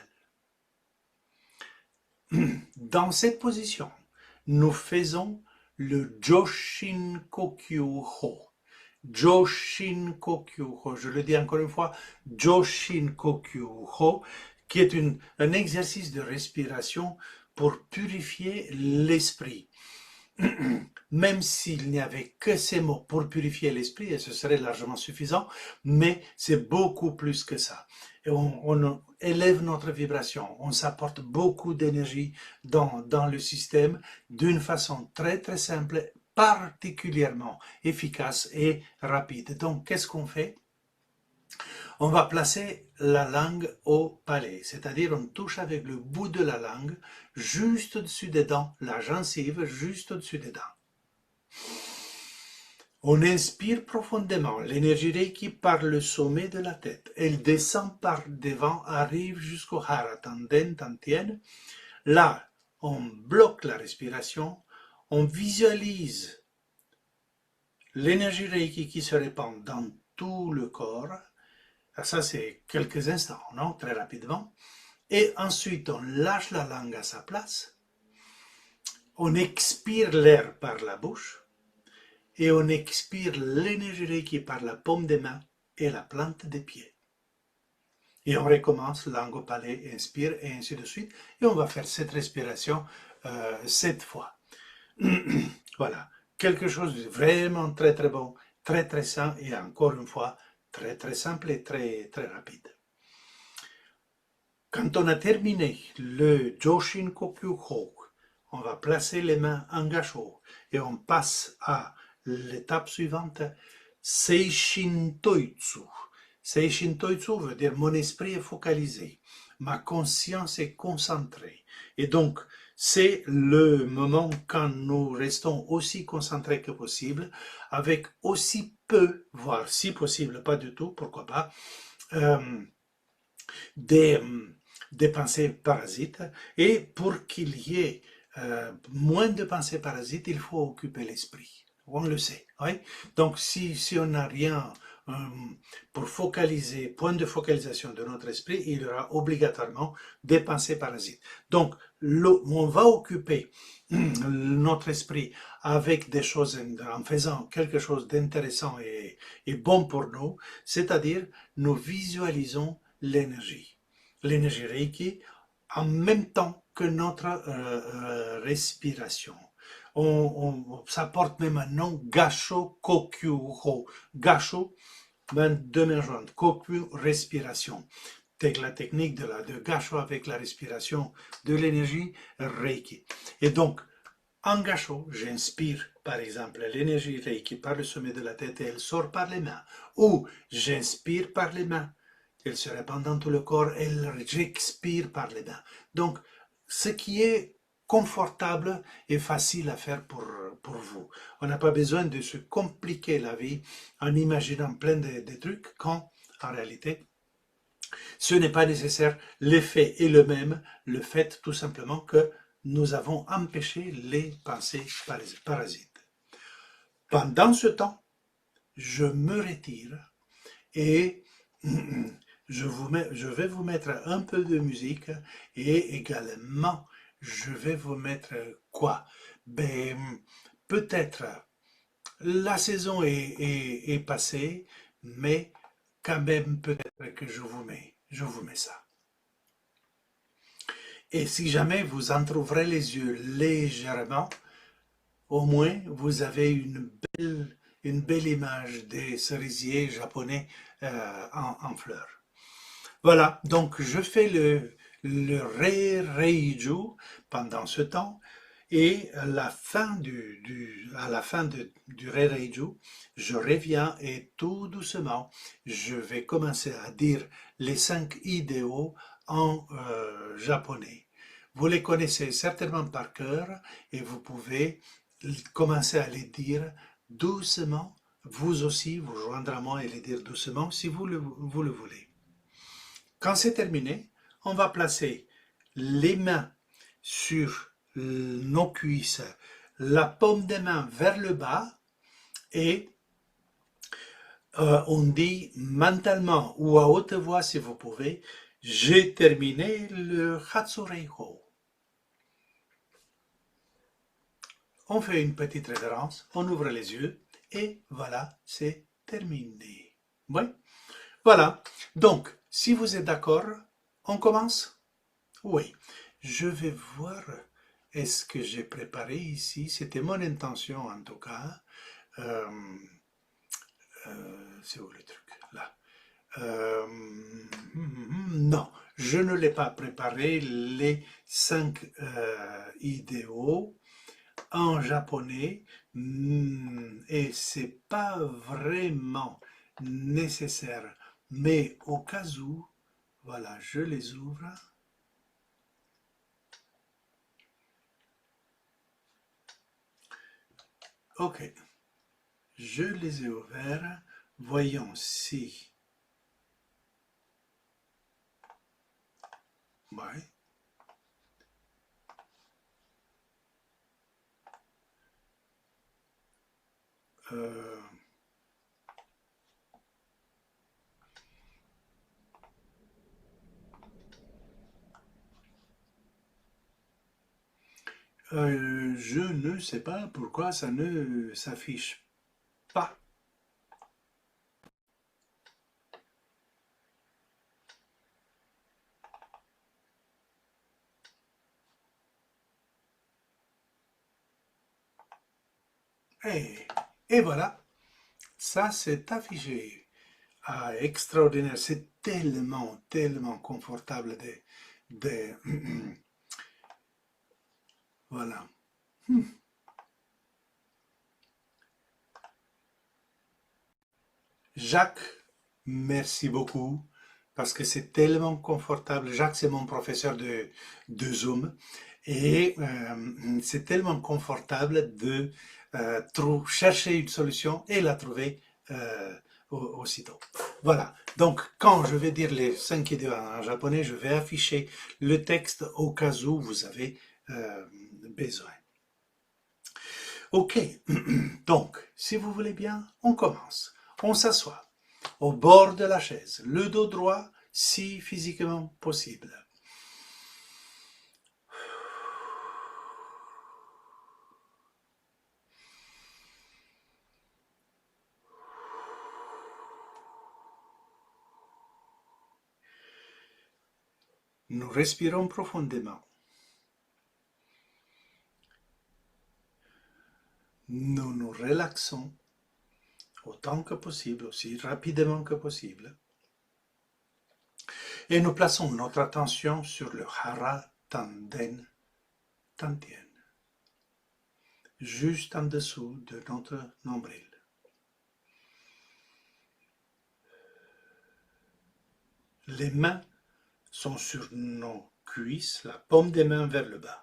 S1: Dans cette position, nous faisons le Joshin Kokyu-ho. Joshin Kokyu-ho, je le dis encore une fois, Joshin Kokyu-ho, qui est un exercice de respiration pour purifier l'esprit. Même s'il n'y avait que ces mots pour purifier l'esprit, et ce serait largement suffisant, mais c'est beaucoup plus que ça. Et on élève notre vibration, on s'apporte beaucoup d'énergie dans le système d'une façon très très simple, particulièrement efficace et rapide. Donc, qu'est-ce qu'on fait? On va placer la langue au palais, c'est-à-dire on touche avec le bout de la langue juste au-dessus des dents, la gencive juste au-dessus des dents. On inspire profondément l'énergie Reiki par le sommet de la tête. Elle descend par devant, arrive jusqu'au Hara, Tanden, Tantien. Là, on bloque la respiration, on visualise l'énergie Reiki qui se répand dans tout le corps. Ça, c'est quelques instants, non? Très rapidement. Et ensuite, on lâche la langue à sa place. On expire l'air par la bouche. Et on expire l'énergie Reiki par la paume des mains et la plante des pieds. Et on recommence, langue au palais, inspire, et ainsi de suite. Et on va faire cette respiration 7 fois. Voilà, quelque chose de vraiment très très bon, très très sain, et encore une fois, très très simple et très très rapide. Quand on a terminé le Joshin Kokyu-ho, on va placer les mains en gassho et on passe à l'étape suivante, Seishin Toitsu. Seishin Toitsu veut dire mon esprit est focalisé, ma conscience est concentrée. Et donc, c'est le moment quand nous restons aussi concentrés que possible, avec aussi peu, voire si possible, pas du tout, pourquoi pas, des pensées parasites. Et pour qu'il y ait moins de pensées parasites, il faut occuper l'esprit. On le sait. Oui? Donc, si on n'a rien pour focaliser, point de focalisation de notre esprit, il y aura obligatoirement des pensées parasites. Donc, on va occuper notre esprit avec des choses, en faisant quelque chose d'intéressant et bon pour nous, c'est-à-dire nous visualisons l'énergie Reiki en même temps que notre respiration. Ça porte même un nom, Gassho Kokyu-ho. Gassho, deux mains jointes, Kokyu, respiration. La technique de Gassho avec la respiration de l'énergie Reiki. Et donc, en Gassho, j'inspire par exemple l'énergie Reiki par le sommet de la tête et elle sort par les mains. Ou j'inspire par les mains. Elle se répand dans tout le corps, j'expire par les mains. Donc, ce qui est confortable et facile à faire pour vous. On n'a pas besoin de se compliquer la vie en imaginant plein de trucs quand, en réalité, ce n'est pas nécessaire. L'effet est le même, le fait tout simplement que nous avons empêché les pensées parasites. Pendant ce temps, je me retire et je vais vous mettre un peu de musique et également je vais vous mettre quoi? Ben, peut-être la saison est passée, mais quand même peut-être que je vous mets ça. Et si jamais vous en trouverez les yeux légèrement, au moins vous avez une belle image des cerisiers japonais en fleurs. Voilà, donc je fais le Rei-Reiju pendant ce temps et à la fin du Rei-Reiju, je reviens et tout doucement, je vais commencer à dire les 5 idéaux en japonais. Vous les connaissez certainement par cœur et vous pouvez commencer à les dire doucement. Vous aussi, vous joindrez à moi et les dire doucement si vous le voulez. Quand c'est terminé, on va placer les mains sur nos cuisses, la paume des mains vers le bas et On dit mentalement ou à haute voix si vous pouvez, j'ai terminé le Hatsureiho. On fait une petite révérence, on ouvre les yeux et voilà, c'est terminé. Oui, voilà. Donc, si vous êtes d'accord, on commence? Oui. Je vais voir, est-ce que j'ai préparé ici? C'était mon intention en tout cas. Euh, c'est où le truc? Là. Non, je ne l'ai pas préparé, les 5 idéaux en japonais, et c'est pas vraiment nécessaire, mais au cas où, voilà, je les ouvre. Ok, je les ai ouverts. Voyons si. Ouais. Euh, je ne sais pas pourquoi ça ne s'affiche pas. Et voilà, ça s'est affiché. Ah, extraordinaire, c'est tellement, tellement confortable de voilà. Jacques, merci beaucoup parce que c'est tellement confortable. Jacques, c'est mon professeur de Zoom et c'est tellement confortable de chercher une solution et la trouver aussitôt. Voilà. Donc, quand je vais dire les 5 idées en japonais, je vais afficher le texte au cas où vous avez besoin. Ok. Donc, si vous voulez bien, on commence. On s'assoit au bord de la chaise, le dos droit si physiquement possible. Nous respirons profondément. Nous nous relaxons autant que possible, aussi rapidement que possible. Et nous plaçons notre attention sur le hara tanden tantien, juste en dessous de notre nombril. Les mains sont sur nos cuisses, la paume des mains vers le bas.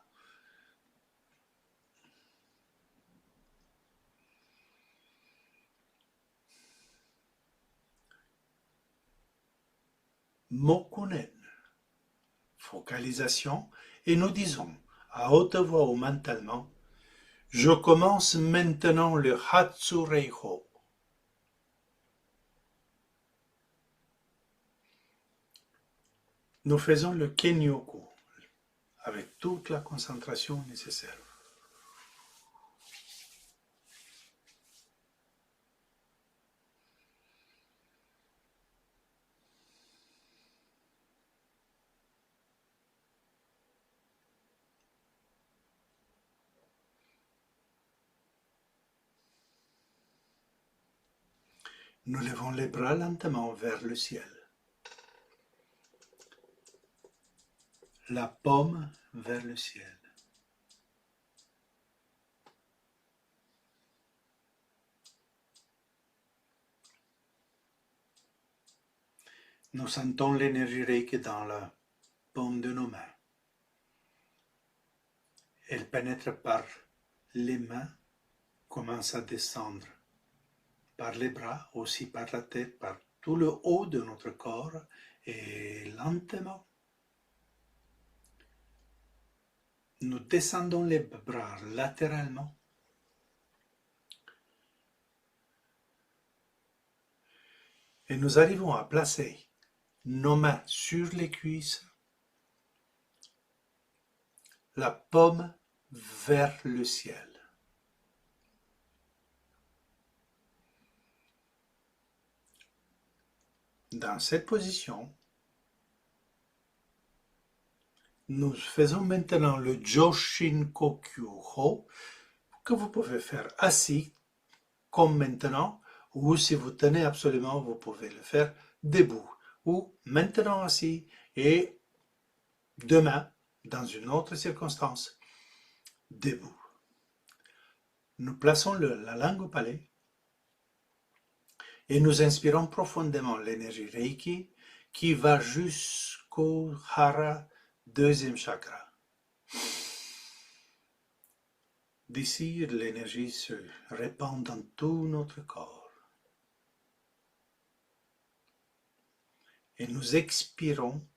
S1: Mokunen, focalisation, et nous disons à haute voix ou mentalement, je commence maintenant le Hatsureiho. Nous faisons le Kenyoku avec toute la concentration nécessaire. Nous levons les bras lentement vers le ciel. La paume vers le ciel. Nous sentons l'énergie Reiki dans la paume de nos mains. Elle pénètre par les mains, commence à descendre par les bras, aussi par la tête, par tout le haut de notre corps, et lentement, nous descendons les bras latéralement. Et nous arrivons à placer nos mains sur les cuisses, la paume vers le ciel. Dans cette position, nous faisons maintenant le Joshin Kokyū que vous pouvez faire assis comme maintenant, ou si vous tenez absolument, vous pouvez le faire debout, ou maintenant assis et demain, dans une autre circonstance, debout. Nous plaçons la langue au palais et nous inspirons profondément l'énergie Reiki qui va jusqu'au Hara, deuxième chakra. D'ici, l'énergie se répand dans tout notre corps. Et nous expirons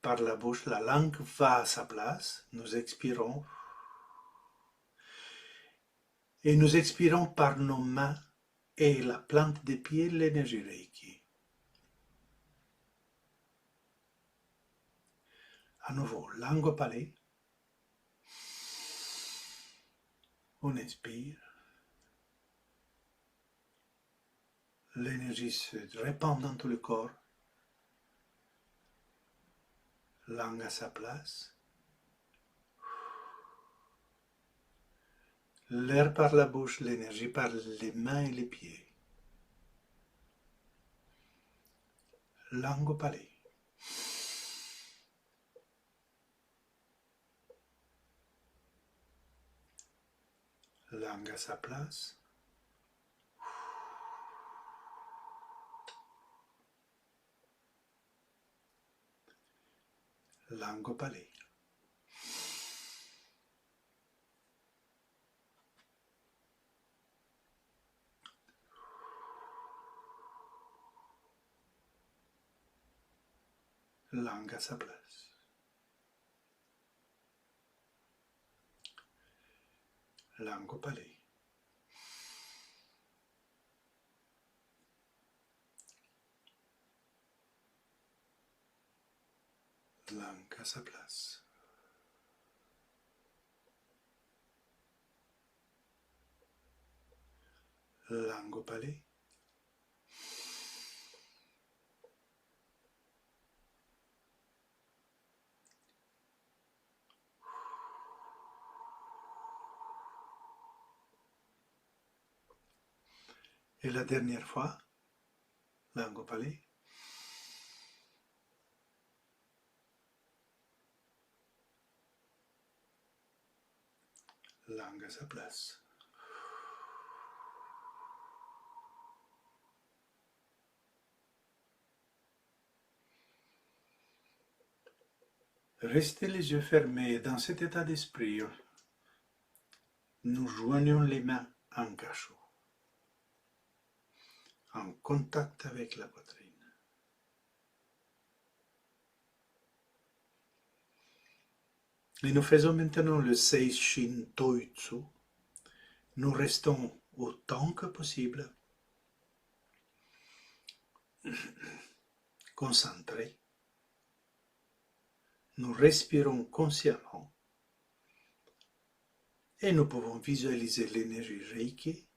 S1: par la bouche, la langue va à sa place, nous expirons. Et nous expirons par nos mains et la plante des pieds, l'énergie Reiki. À nouveau, langue au palais. On inspire. L'énergie se répand dans tout le corps. Langue à sa place. L'air par la bouche, l'énergie par les mains et les pieds. Langue au palais. Langue à sa place. Langue au palais. Langue à sa place. Langue au palais. Langue à sa place. Langue au palais. Et la dernière fois, langue au palais. Langue à sa place. Restez les yeux fermés dans cet état d'esprit. Nous joignons les mains en cachot, en contact avec la poitrine. Et nous faisons maintenant le Seishin Toitsu. Nous restons autant que possible concentrés. Nous respirons consciemment et nous pouvons visualiser l'énergie Reiki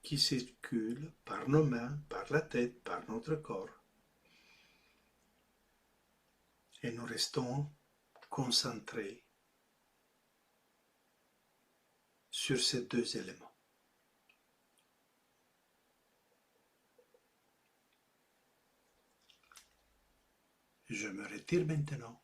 S1: qui circule par nos mains, par la tête, par notre corps. Et nous restons concentrés sur ces deux éléments. Je me retire maintenant.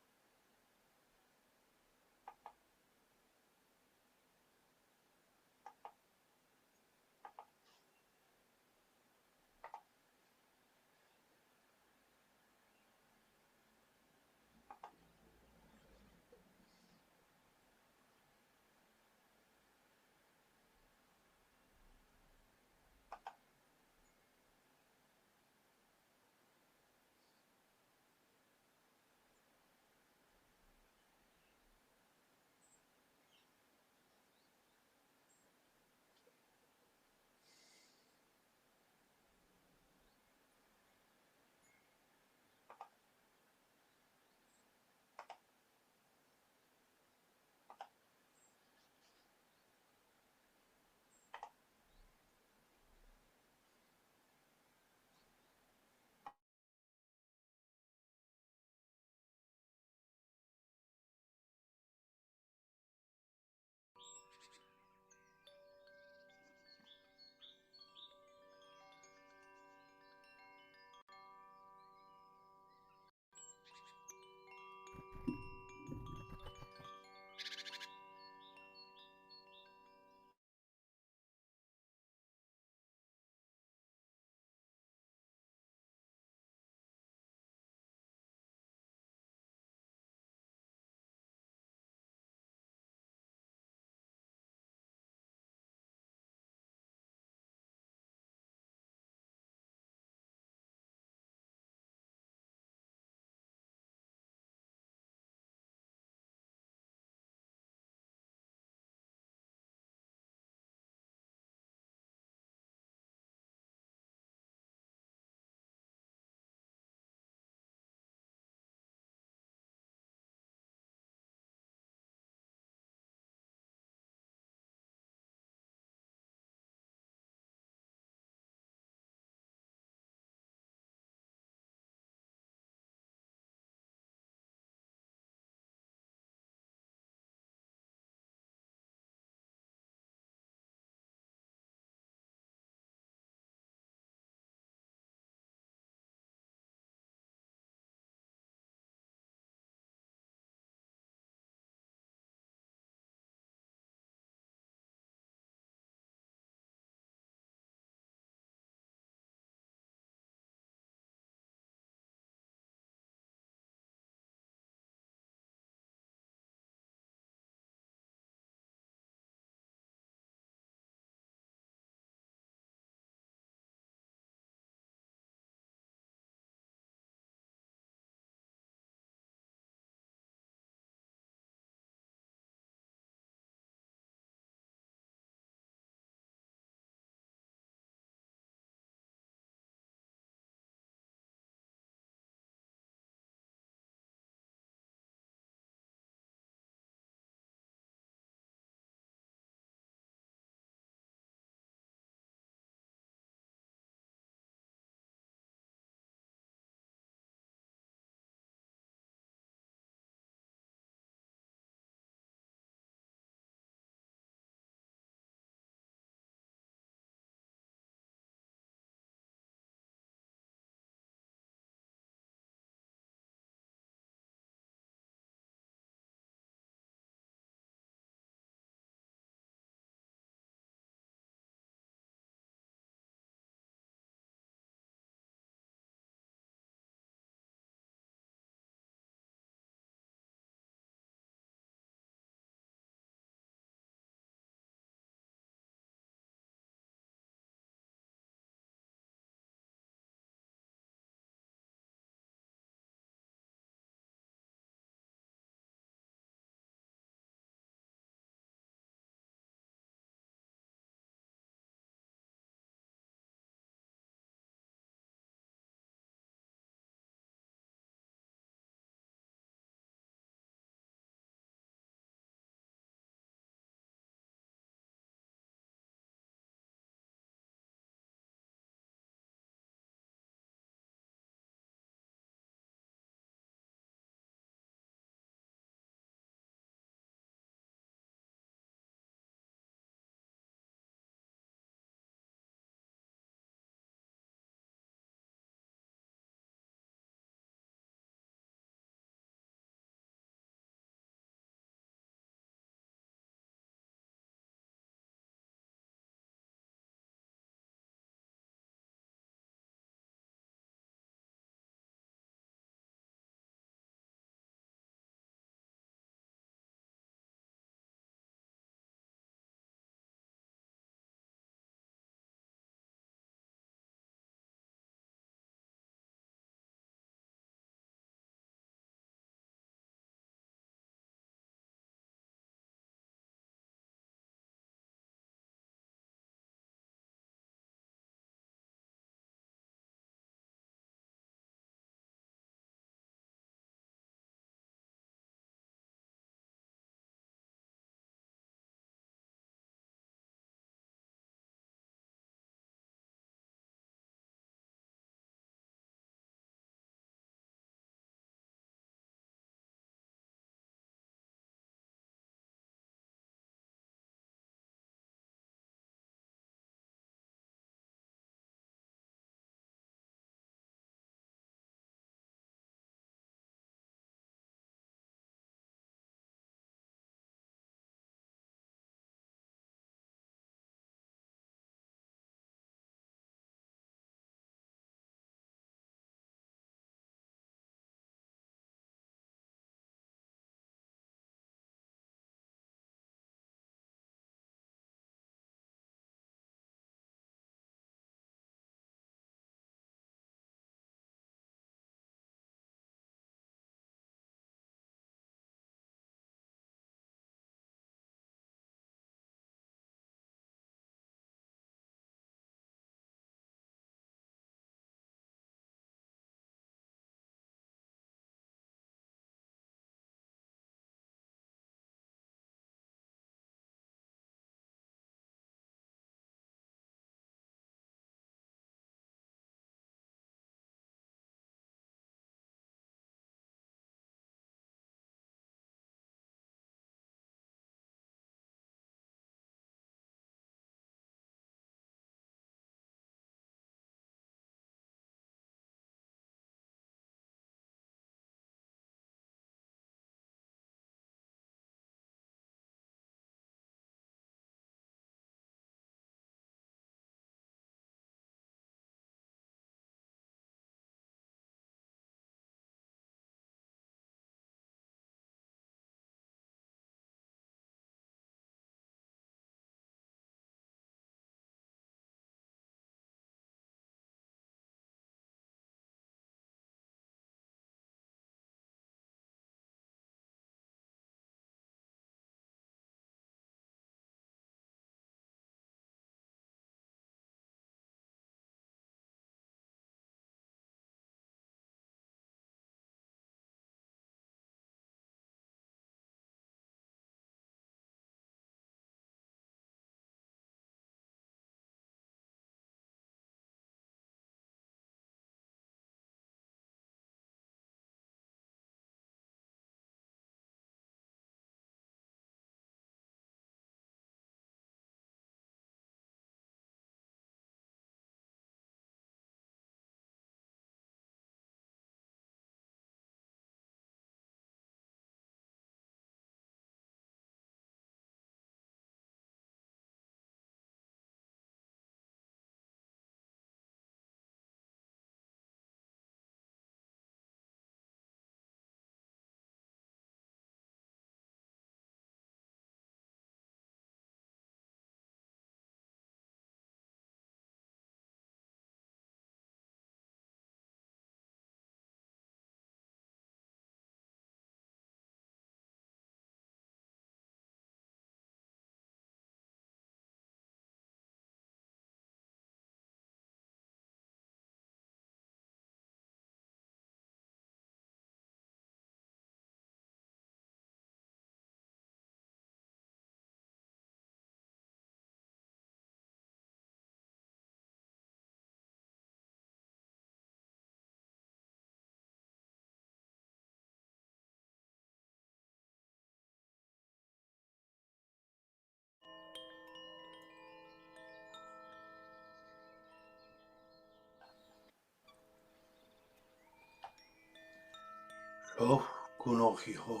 S1: Oh, kunohiho,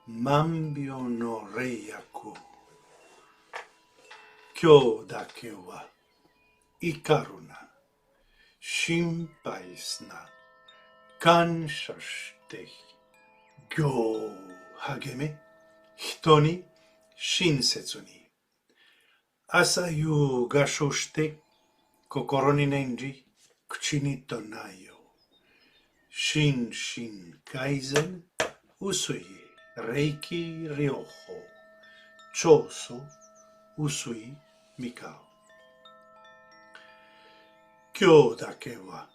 S1: mambio no reiaku, kyo dake wa ikaruna, shinpai na kansha shite, gyo hageme, hito ni shinsetsu ni. Asayu gasho shite, kokoro ni nenji, kuchi ni tonayo. Shin Shin Kaizen, Usui Reiki Ryoho, Choso Usui Mikao. Kyo dake wa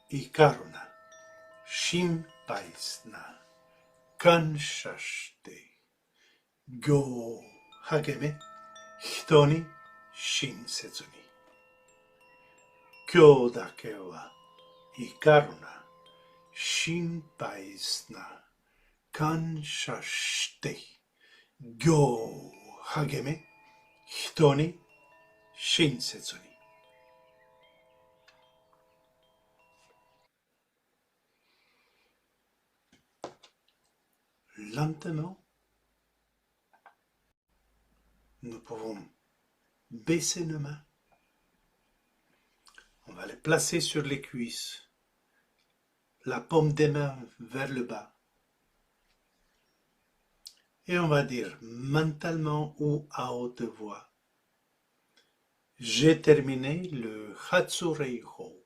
S1: ikaru na, shinpai na kansha shite, gyo hageme, hito ni shinsetsu ni. Kyo dake wa ikaru na, shinpai na kansha shite, gyo hageme, hito ni shinsetsu ni. Lentement, nous pouvons baisser nos mains. On va les placer sur les cuisses, la paume des mains vers le bas. Et on va dire mentalement ou à haute voix, j'ai terminé le Hatsureiho.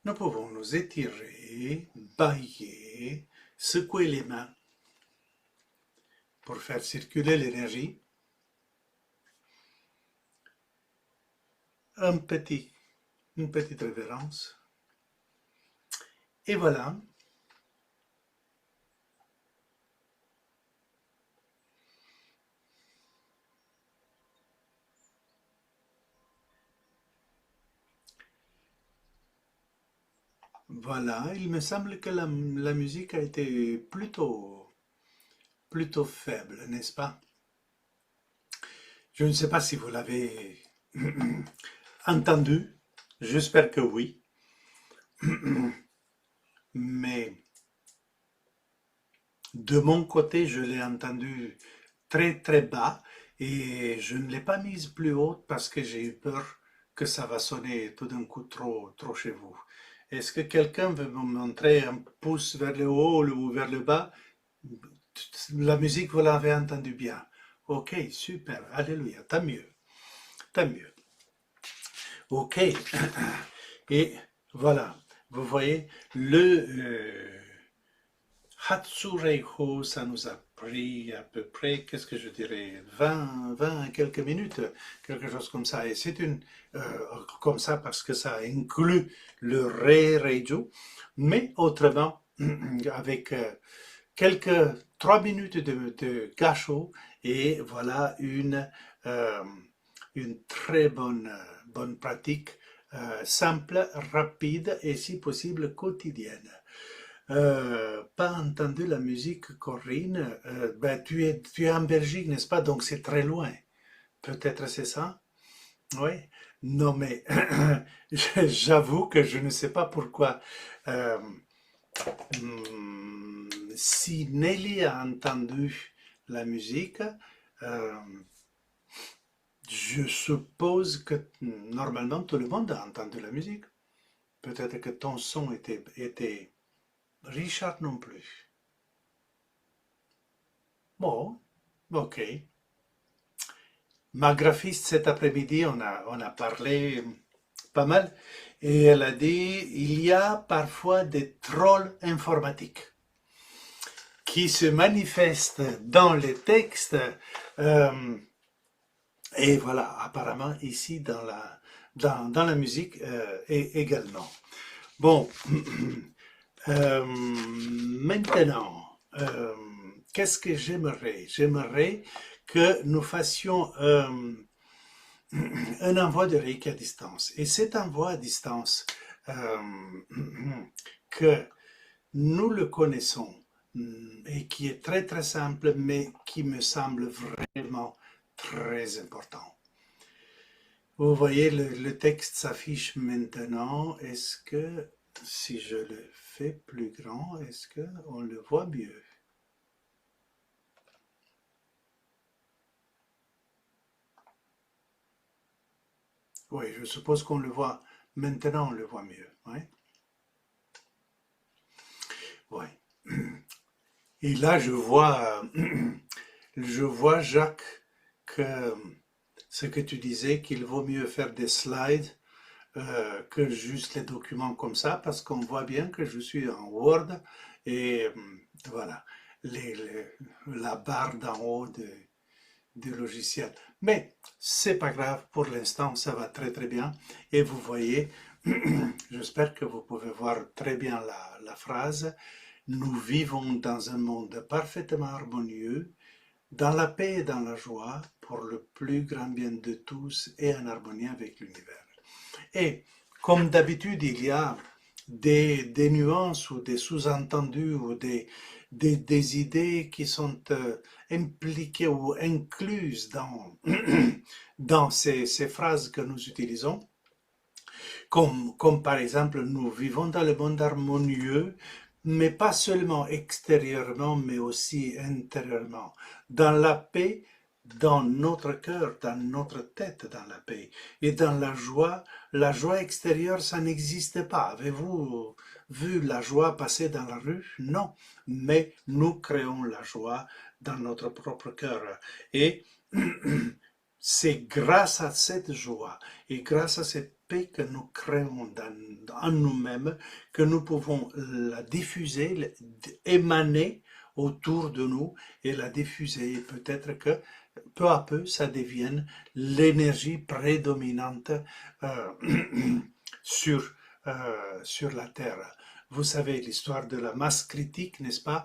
S1: Nous pouvons nous étirer, bâiller, secouer les mains pour faire circuler l'énergie. Une petite révérence. Et voilà. Voilà, il me semble que la musique a été plutôt faible, n'est-ce pas? Je ne sais pas si vous l'avez entendu, j'espère que oui, mais de mon côté, je l'ai entendu très très bas et je ne l'ai pas mise plus haute parce que j'ai eu peur que ça va sonner tout d'un coup trop chez vous. Est-ce que quelqu'un veut me montrer un pouce vers le haut ou vers le bas? La musique, vous l'avez entendu bien. Ok, super, alléluia, tant mieux, tant mieux. Ok, et voilà, vous voyez, le Hatsureiho, ça nous a pris à peu près, qu'est-ce que je dirais, 20 quelques minutes, quelque chose comme ça. Et c'est comme ça parce que ça inclut le Reiju, mais autrement, avec quelques 3 minutes de gacho, et voilà une très bonne pratique, simple, rapide et si possible quotidienne. Pas entendu la musique, Corinne. Ben, tu es en Belgique, n'est-ce pas? Donc c'est très loin. Peut-être c'est ça? Oui. Non, mais j'avoue que je ne sais pas pourquoi. Euh, si Nelly a entendu la musique, euh, je suppose que normalement tout le monde a entendu la musique. Peut-être que ton son était Richard non plus. Bon, ok. Ma graphiste cet après-midi, on a parlé pas mal et elle a dit il y a parfois des trolls informatiques qui se manifestent dans les textes euh, et voilà, apparemment ici dans la musique également. Bon, maintenant, qu'est-ce que j'aimerais? J'aimerais que nous fassions un envoi de Reiki à distance. Et cet envoi à distance, euh, que nous le connaissons et qui est très très simple, mais qui me semble vraiment très important. Vous voyez, le texte s'affiche maintenant. Est-ce que si je le fais plus grand, est-ce que on le voit mieux? Oui, je suppose qu'on le voit. Maintenant, on le voit mieux. Oui. Oui. Et là, je vois, Jacques, que ce que tu disais, qu'il vaut mieux faire des slides que juste les documents comme ça, parce qu'on voit bien que je suis en Word et voilà, la barre d'en haut du logiciel. Mais c'est pas grave, pour l'instant, ça va très très bien. Et vous voyez, j'espère que vous pouvez voir très bien la phrase. Nous vivons dans un monde parfaitement harmonieux, dans la paix et dans la joie, pour le plus grand bien de tous et en harmonie avec l'univers. Et comme d'habitude, il y a des nuances ou des sous-entendus ou des idées qui sont impliquées ou incluses dans ces phrases que nous utilisons. Comme par exemple, nous vivons dans le monde harmonieux, mais pas seulement extérieurement, mais aussi intérieurement. Dans la paix, dans notre cœur, dans notre tête, dans la paix. Et dans la joie extérieure, ça n'existe pas. Avez-vous vu la joie passer dans la rue? Non. Mais nous créons la joie dans notre propre cœur. Et c'est grâce à cette joie et grâce à cette paix que nous créons en nous-mêmes que nous pouvons la diffuser, émaner autour de nous et la diffuser. Et peut-être que peu à peu, ça devienne l'énergie prédominante euh, sur, sur la Terre. Vous savez l'histoire de la masse critique, n'est-ce pas?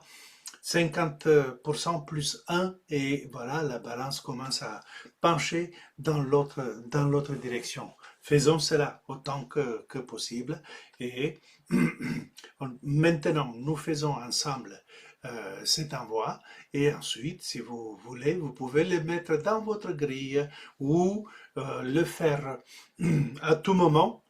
S1: 50% plus un et voilà, la balance commence à pencher dans l'autre direction. Faisons cela autant que possible et maintenant nous faisons ensemble cet envoi et ensuite, si vous voulez, vous pouvez le mettre dans votre grille ou le faire à tout moment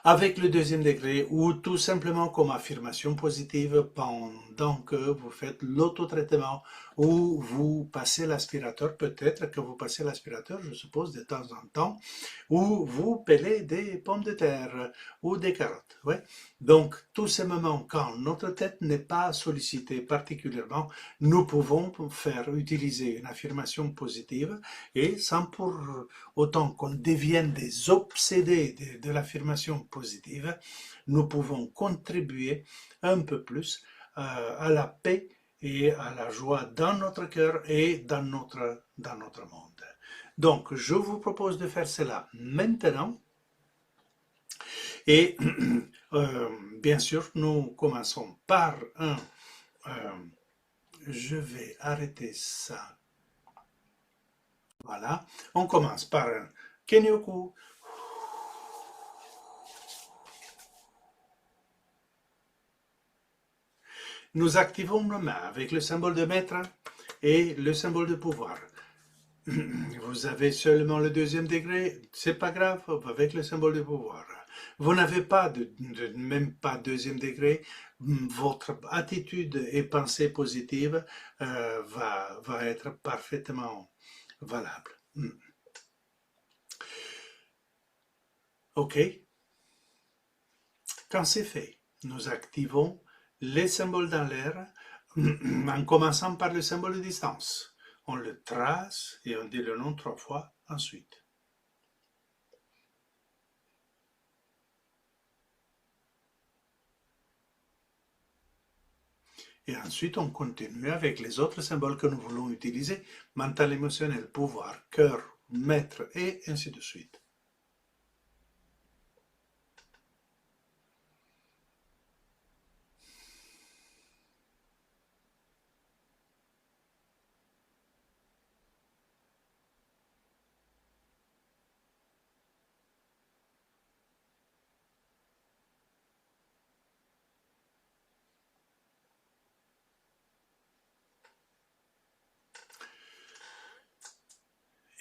S1: avec le deuxième degré ou tout simplement comme affirmation positive pendant que vous faites l'autotraitement ou vous passez l'aspirateur, peut-être que vous passez l'aspirateur, je suppose, de temps en temps, ou vous pelez des pommes de terre ou des carottes. Ouais. Donc, tous ces moments quand notre tête n'est pas sollicitée particulièrement, nous pouvons faire utiliser une affirmation positive et sans pour autant qu'on devienne des obsédés de l'affirmation positive, nous pouvons contribuer un peu plus à la paix et à la joie dans notre cœur et dans notre monde. Donc, je vous propose de faire cela maintenant. Et bien sûr, nous commençons par un... euh, je vais arrêter ça. Voilà. On commence par un Kenyoku. Nous activons nos mains avec le symbole de maître et le symbole de pouvoir. Vous avez seulement le deuxième degré, c'est pas grave, avec le symbole de pouvoir. Vous n'avez pas même pas deuxième degré, votre attitude et pensée positive va être parfaitement valable. OK? Quand c'est fait, nous activons les symboles dans l'air en commençant par le symbole de distance. On le trace et on dit le nom 3 fois ensuite. Et ensuite, on continue avec les autres symboles que nous voulons utiliser, mental, émotionnel, pouvoir, cœur, maître, et ainsi de suite.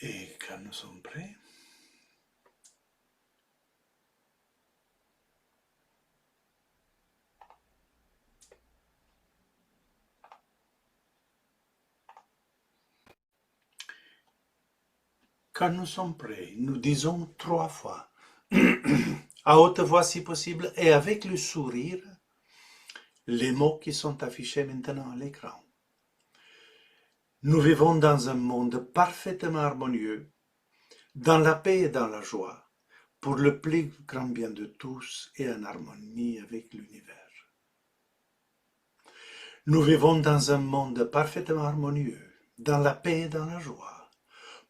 S1: Et quand nous sommes prêts, Quand nous sommes prêts, nous disons 3 fois, à haute voix si possible, et avec le sourire, les mots qui sont affichés maintenant à l'écran. Nous vivons dans un monde parfaitement harmonieux, dans la paix et dans la joie, pour le plus grand bien de tous et en harmonie avec l'univers. Nous vivons dans un monde parfaitement harmonieux, dans la paix et dans la joie,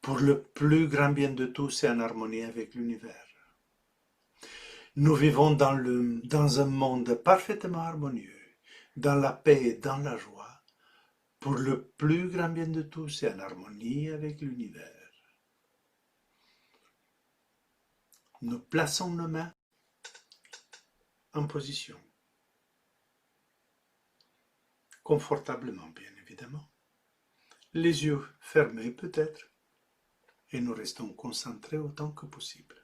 S1: pour le plus grand bien de tous et en harmonie avec l'univers. Nous vivons dans un monde parfaitement harmonieux, dans la paix et dans la joie, pour le plus grand bien de tous et en harmonie avec l'univers. Nous plaçons nos mains en position, confortablement bien évidemment, les yeux fermés peut-être, et nous restons concentrés autant que possible.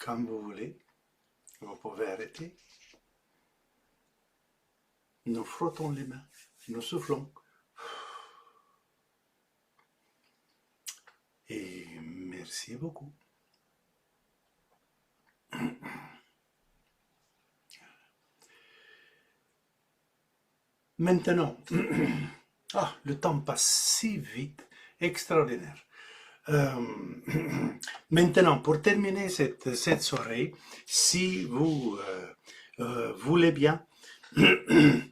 S1: Comme vous voulez, vous pouvez arrêter. Nous frottons les mains, nous soufflons. Et merci beaucoup. Maintenant, le temps passe si vite, extraordinaire. Euh, Maintenant, pour terminer cette soirée, si vous voulez bien,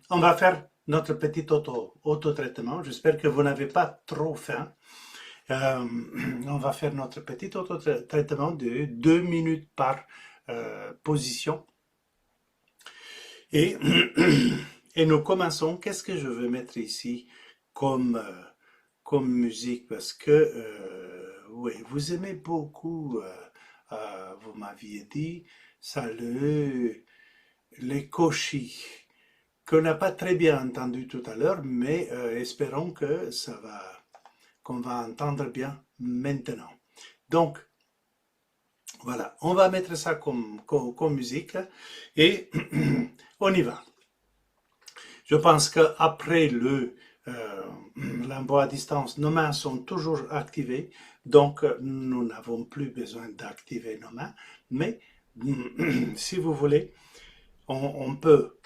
S1: on va faire notre petit auto-traitement. J'espère que vous n'avez pas trop faim. On va faire notre petit auto-traitement de 2 minutes par position. Et, et nous commençons. Qu'est-ce que je veux mettre ici comme, comme musique? Parce que, oui, vous aimez beaucoup, vous m'aviez dit, ça les Koshi, qu'on n'a pas très bien entendu tout à l'heure, mais espérons que qu'on va entendre bien maintenant. Donc, voilà, on va mettre ça comme musique et on y va. Je pense qu'après l'emploi à distance, nos mains sont toujours activées, donc nous n'avons plus besoin d'activer nos mains, mais si vous voulez, on peut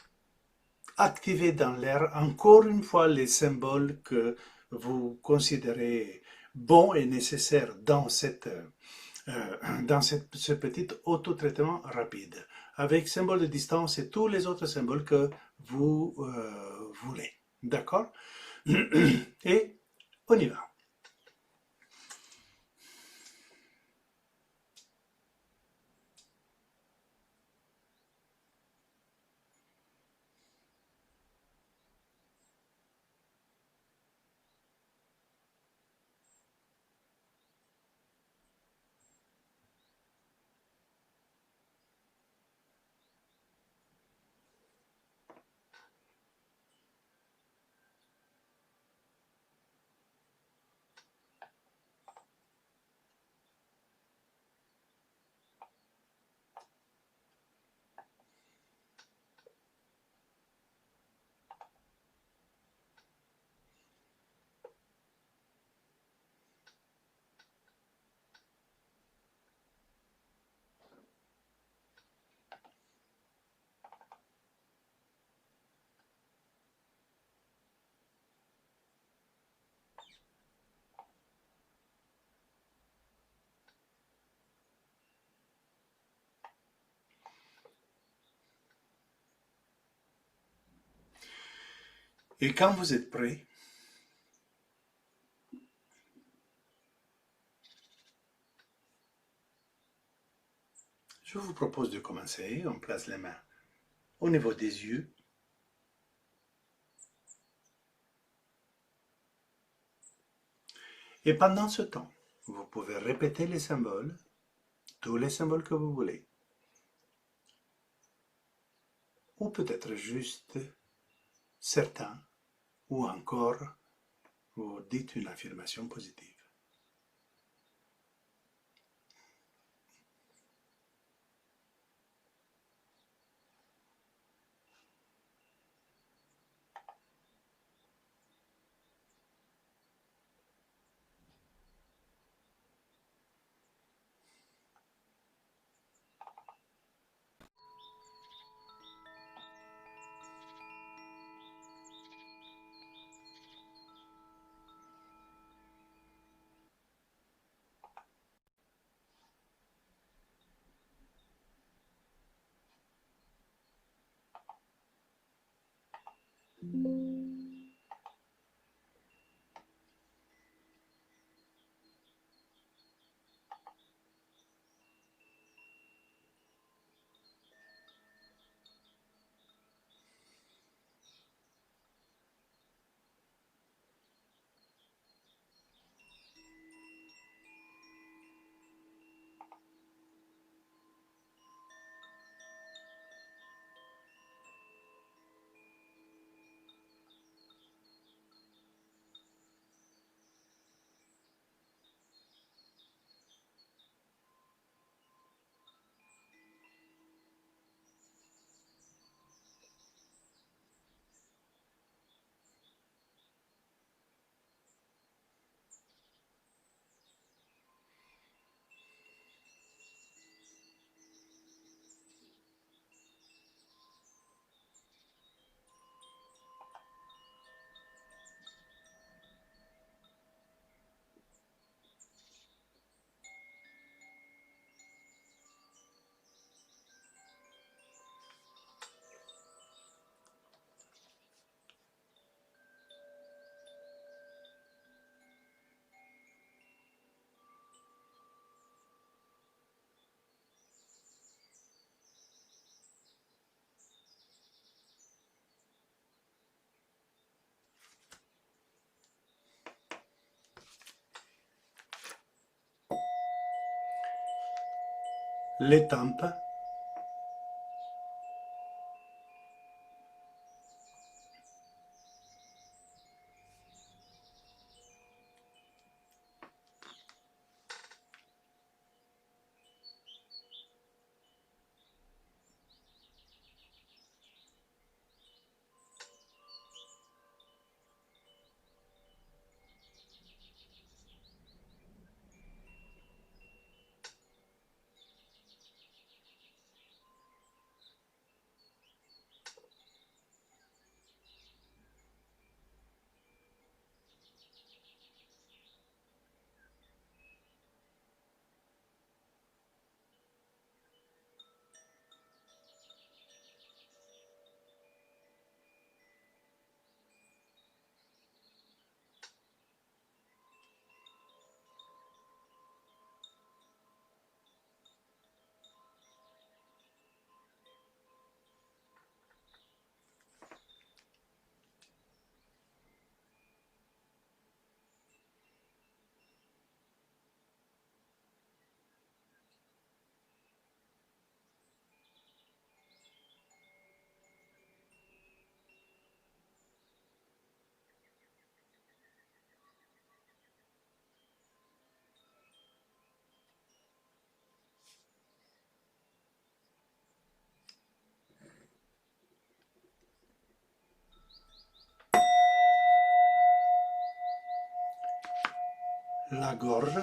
S1: activer dans l'air encore une fois les symboles que vous considérez bons et nécessaires ce petit auto-traitement rapide, avec symbole de distance et tous les autres symboles que vous voulez. D'accord? Et on y va. Et quand vous êtes prêt, Je vous propose de commencer. On place les mains au niveau des yeux. Et pendant ce temps, vous pouvez répéter les symboles, tous les symboles que vous voulez. Ou peut-être juste certains, ou encore vous dites une affirmation positive. Les tempes, la gorge,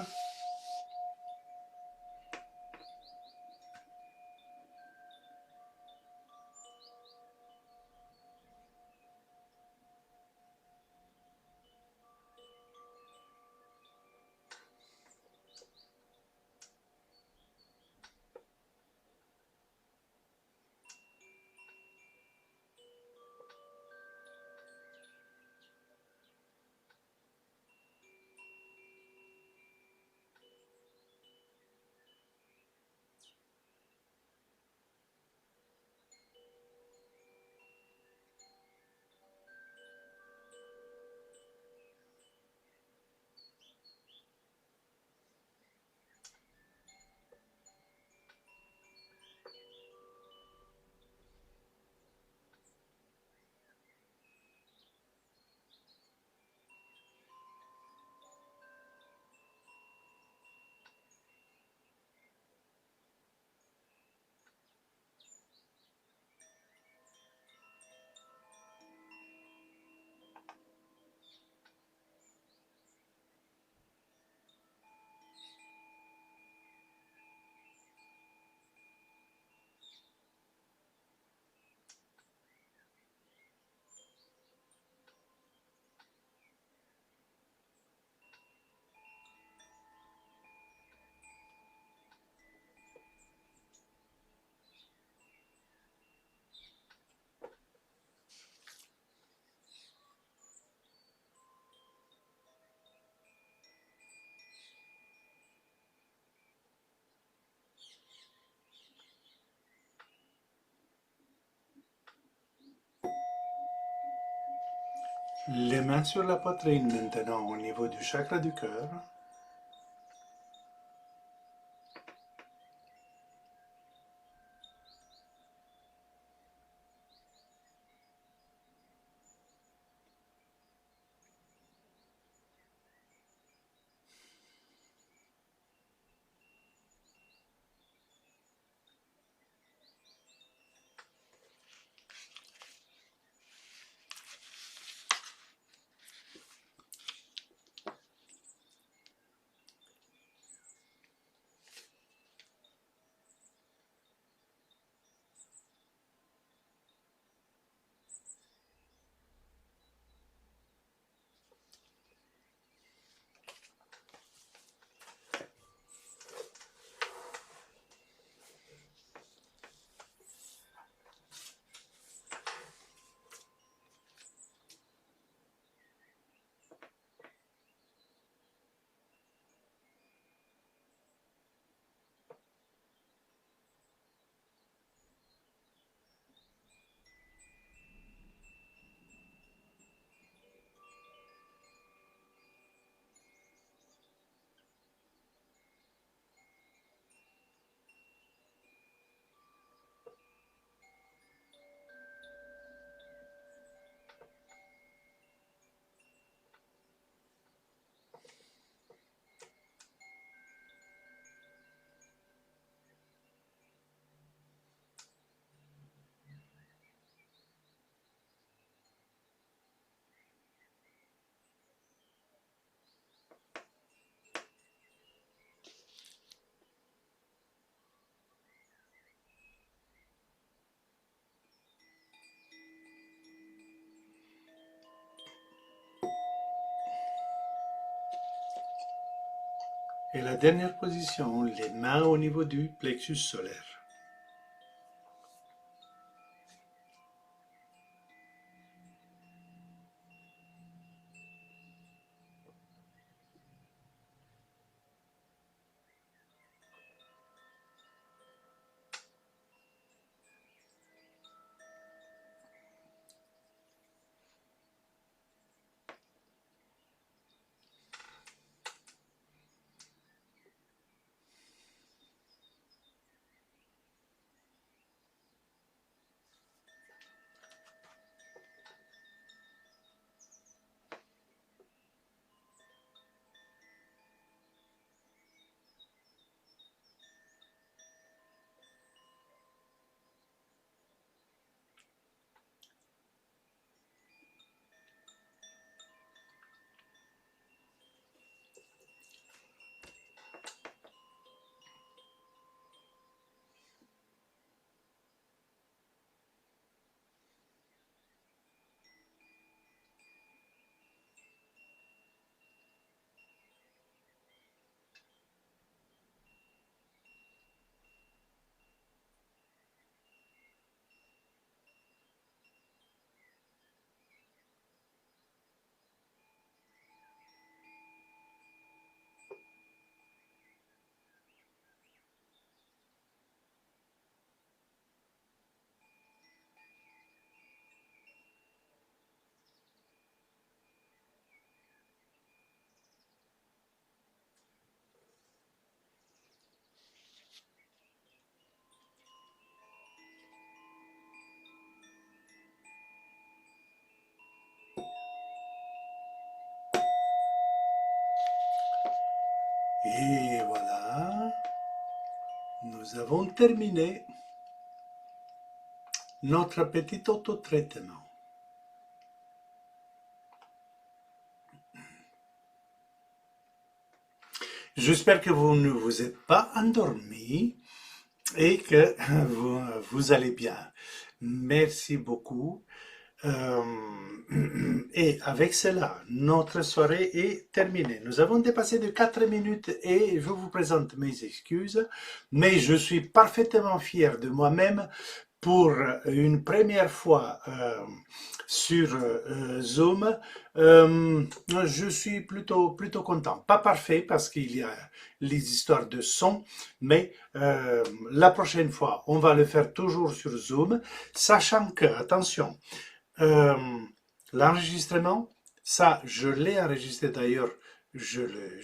S1: Les mains sur la poitrine maintenant au niveau du chakra du cœur. Et la dernière position, les mains au niveau du plexus solaire. Et voilà, nous avons terminé notre petit autotraitement. J'espère que vous ne vous êtes pas endormi et que vous allez bien. Merci beaucoup. Euh, et avec cela, notre soirée est terminée. Nous avons dépassé de 4 minutes et je vous présente mes excuses, mais je suis parfaitement fier de moi-même pour une première fois sur Zoom. Je suis plutôt content. Pas parfait parce qu'il y a les histoires de son, mais la prochaine fois, on va le faire toujours sur Zoom, sachant que, attention, euh, L'enregistrement, ça, je l'ai enregistré d'ailleurs,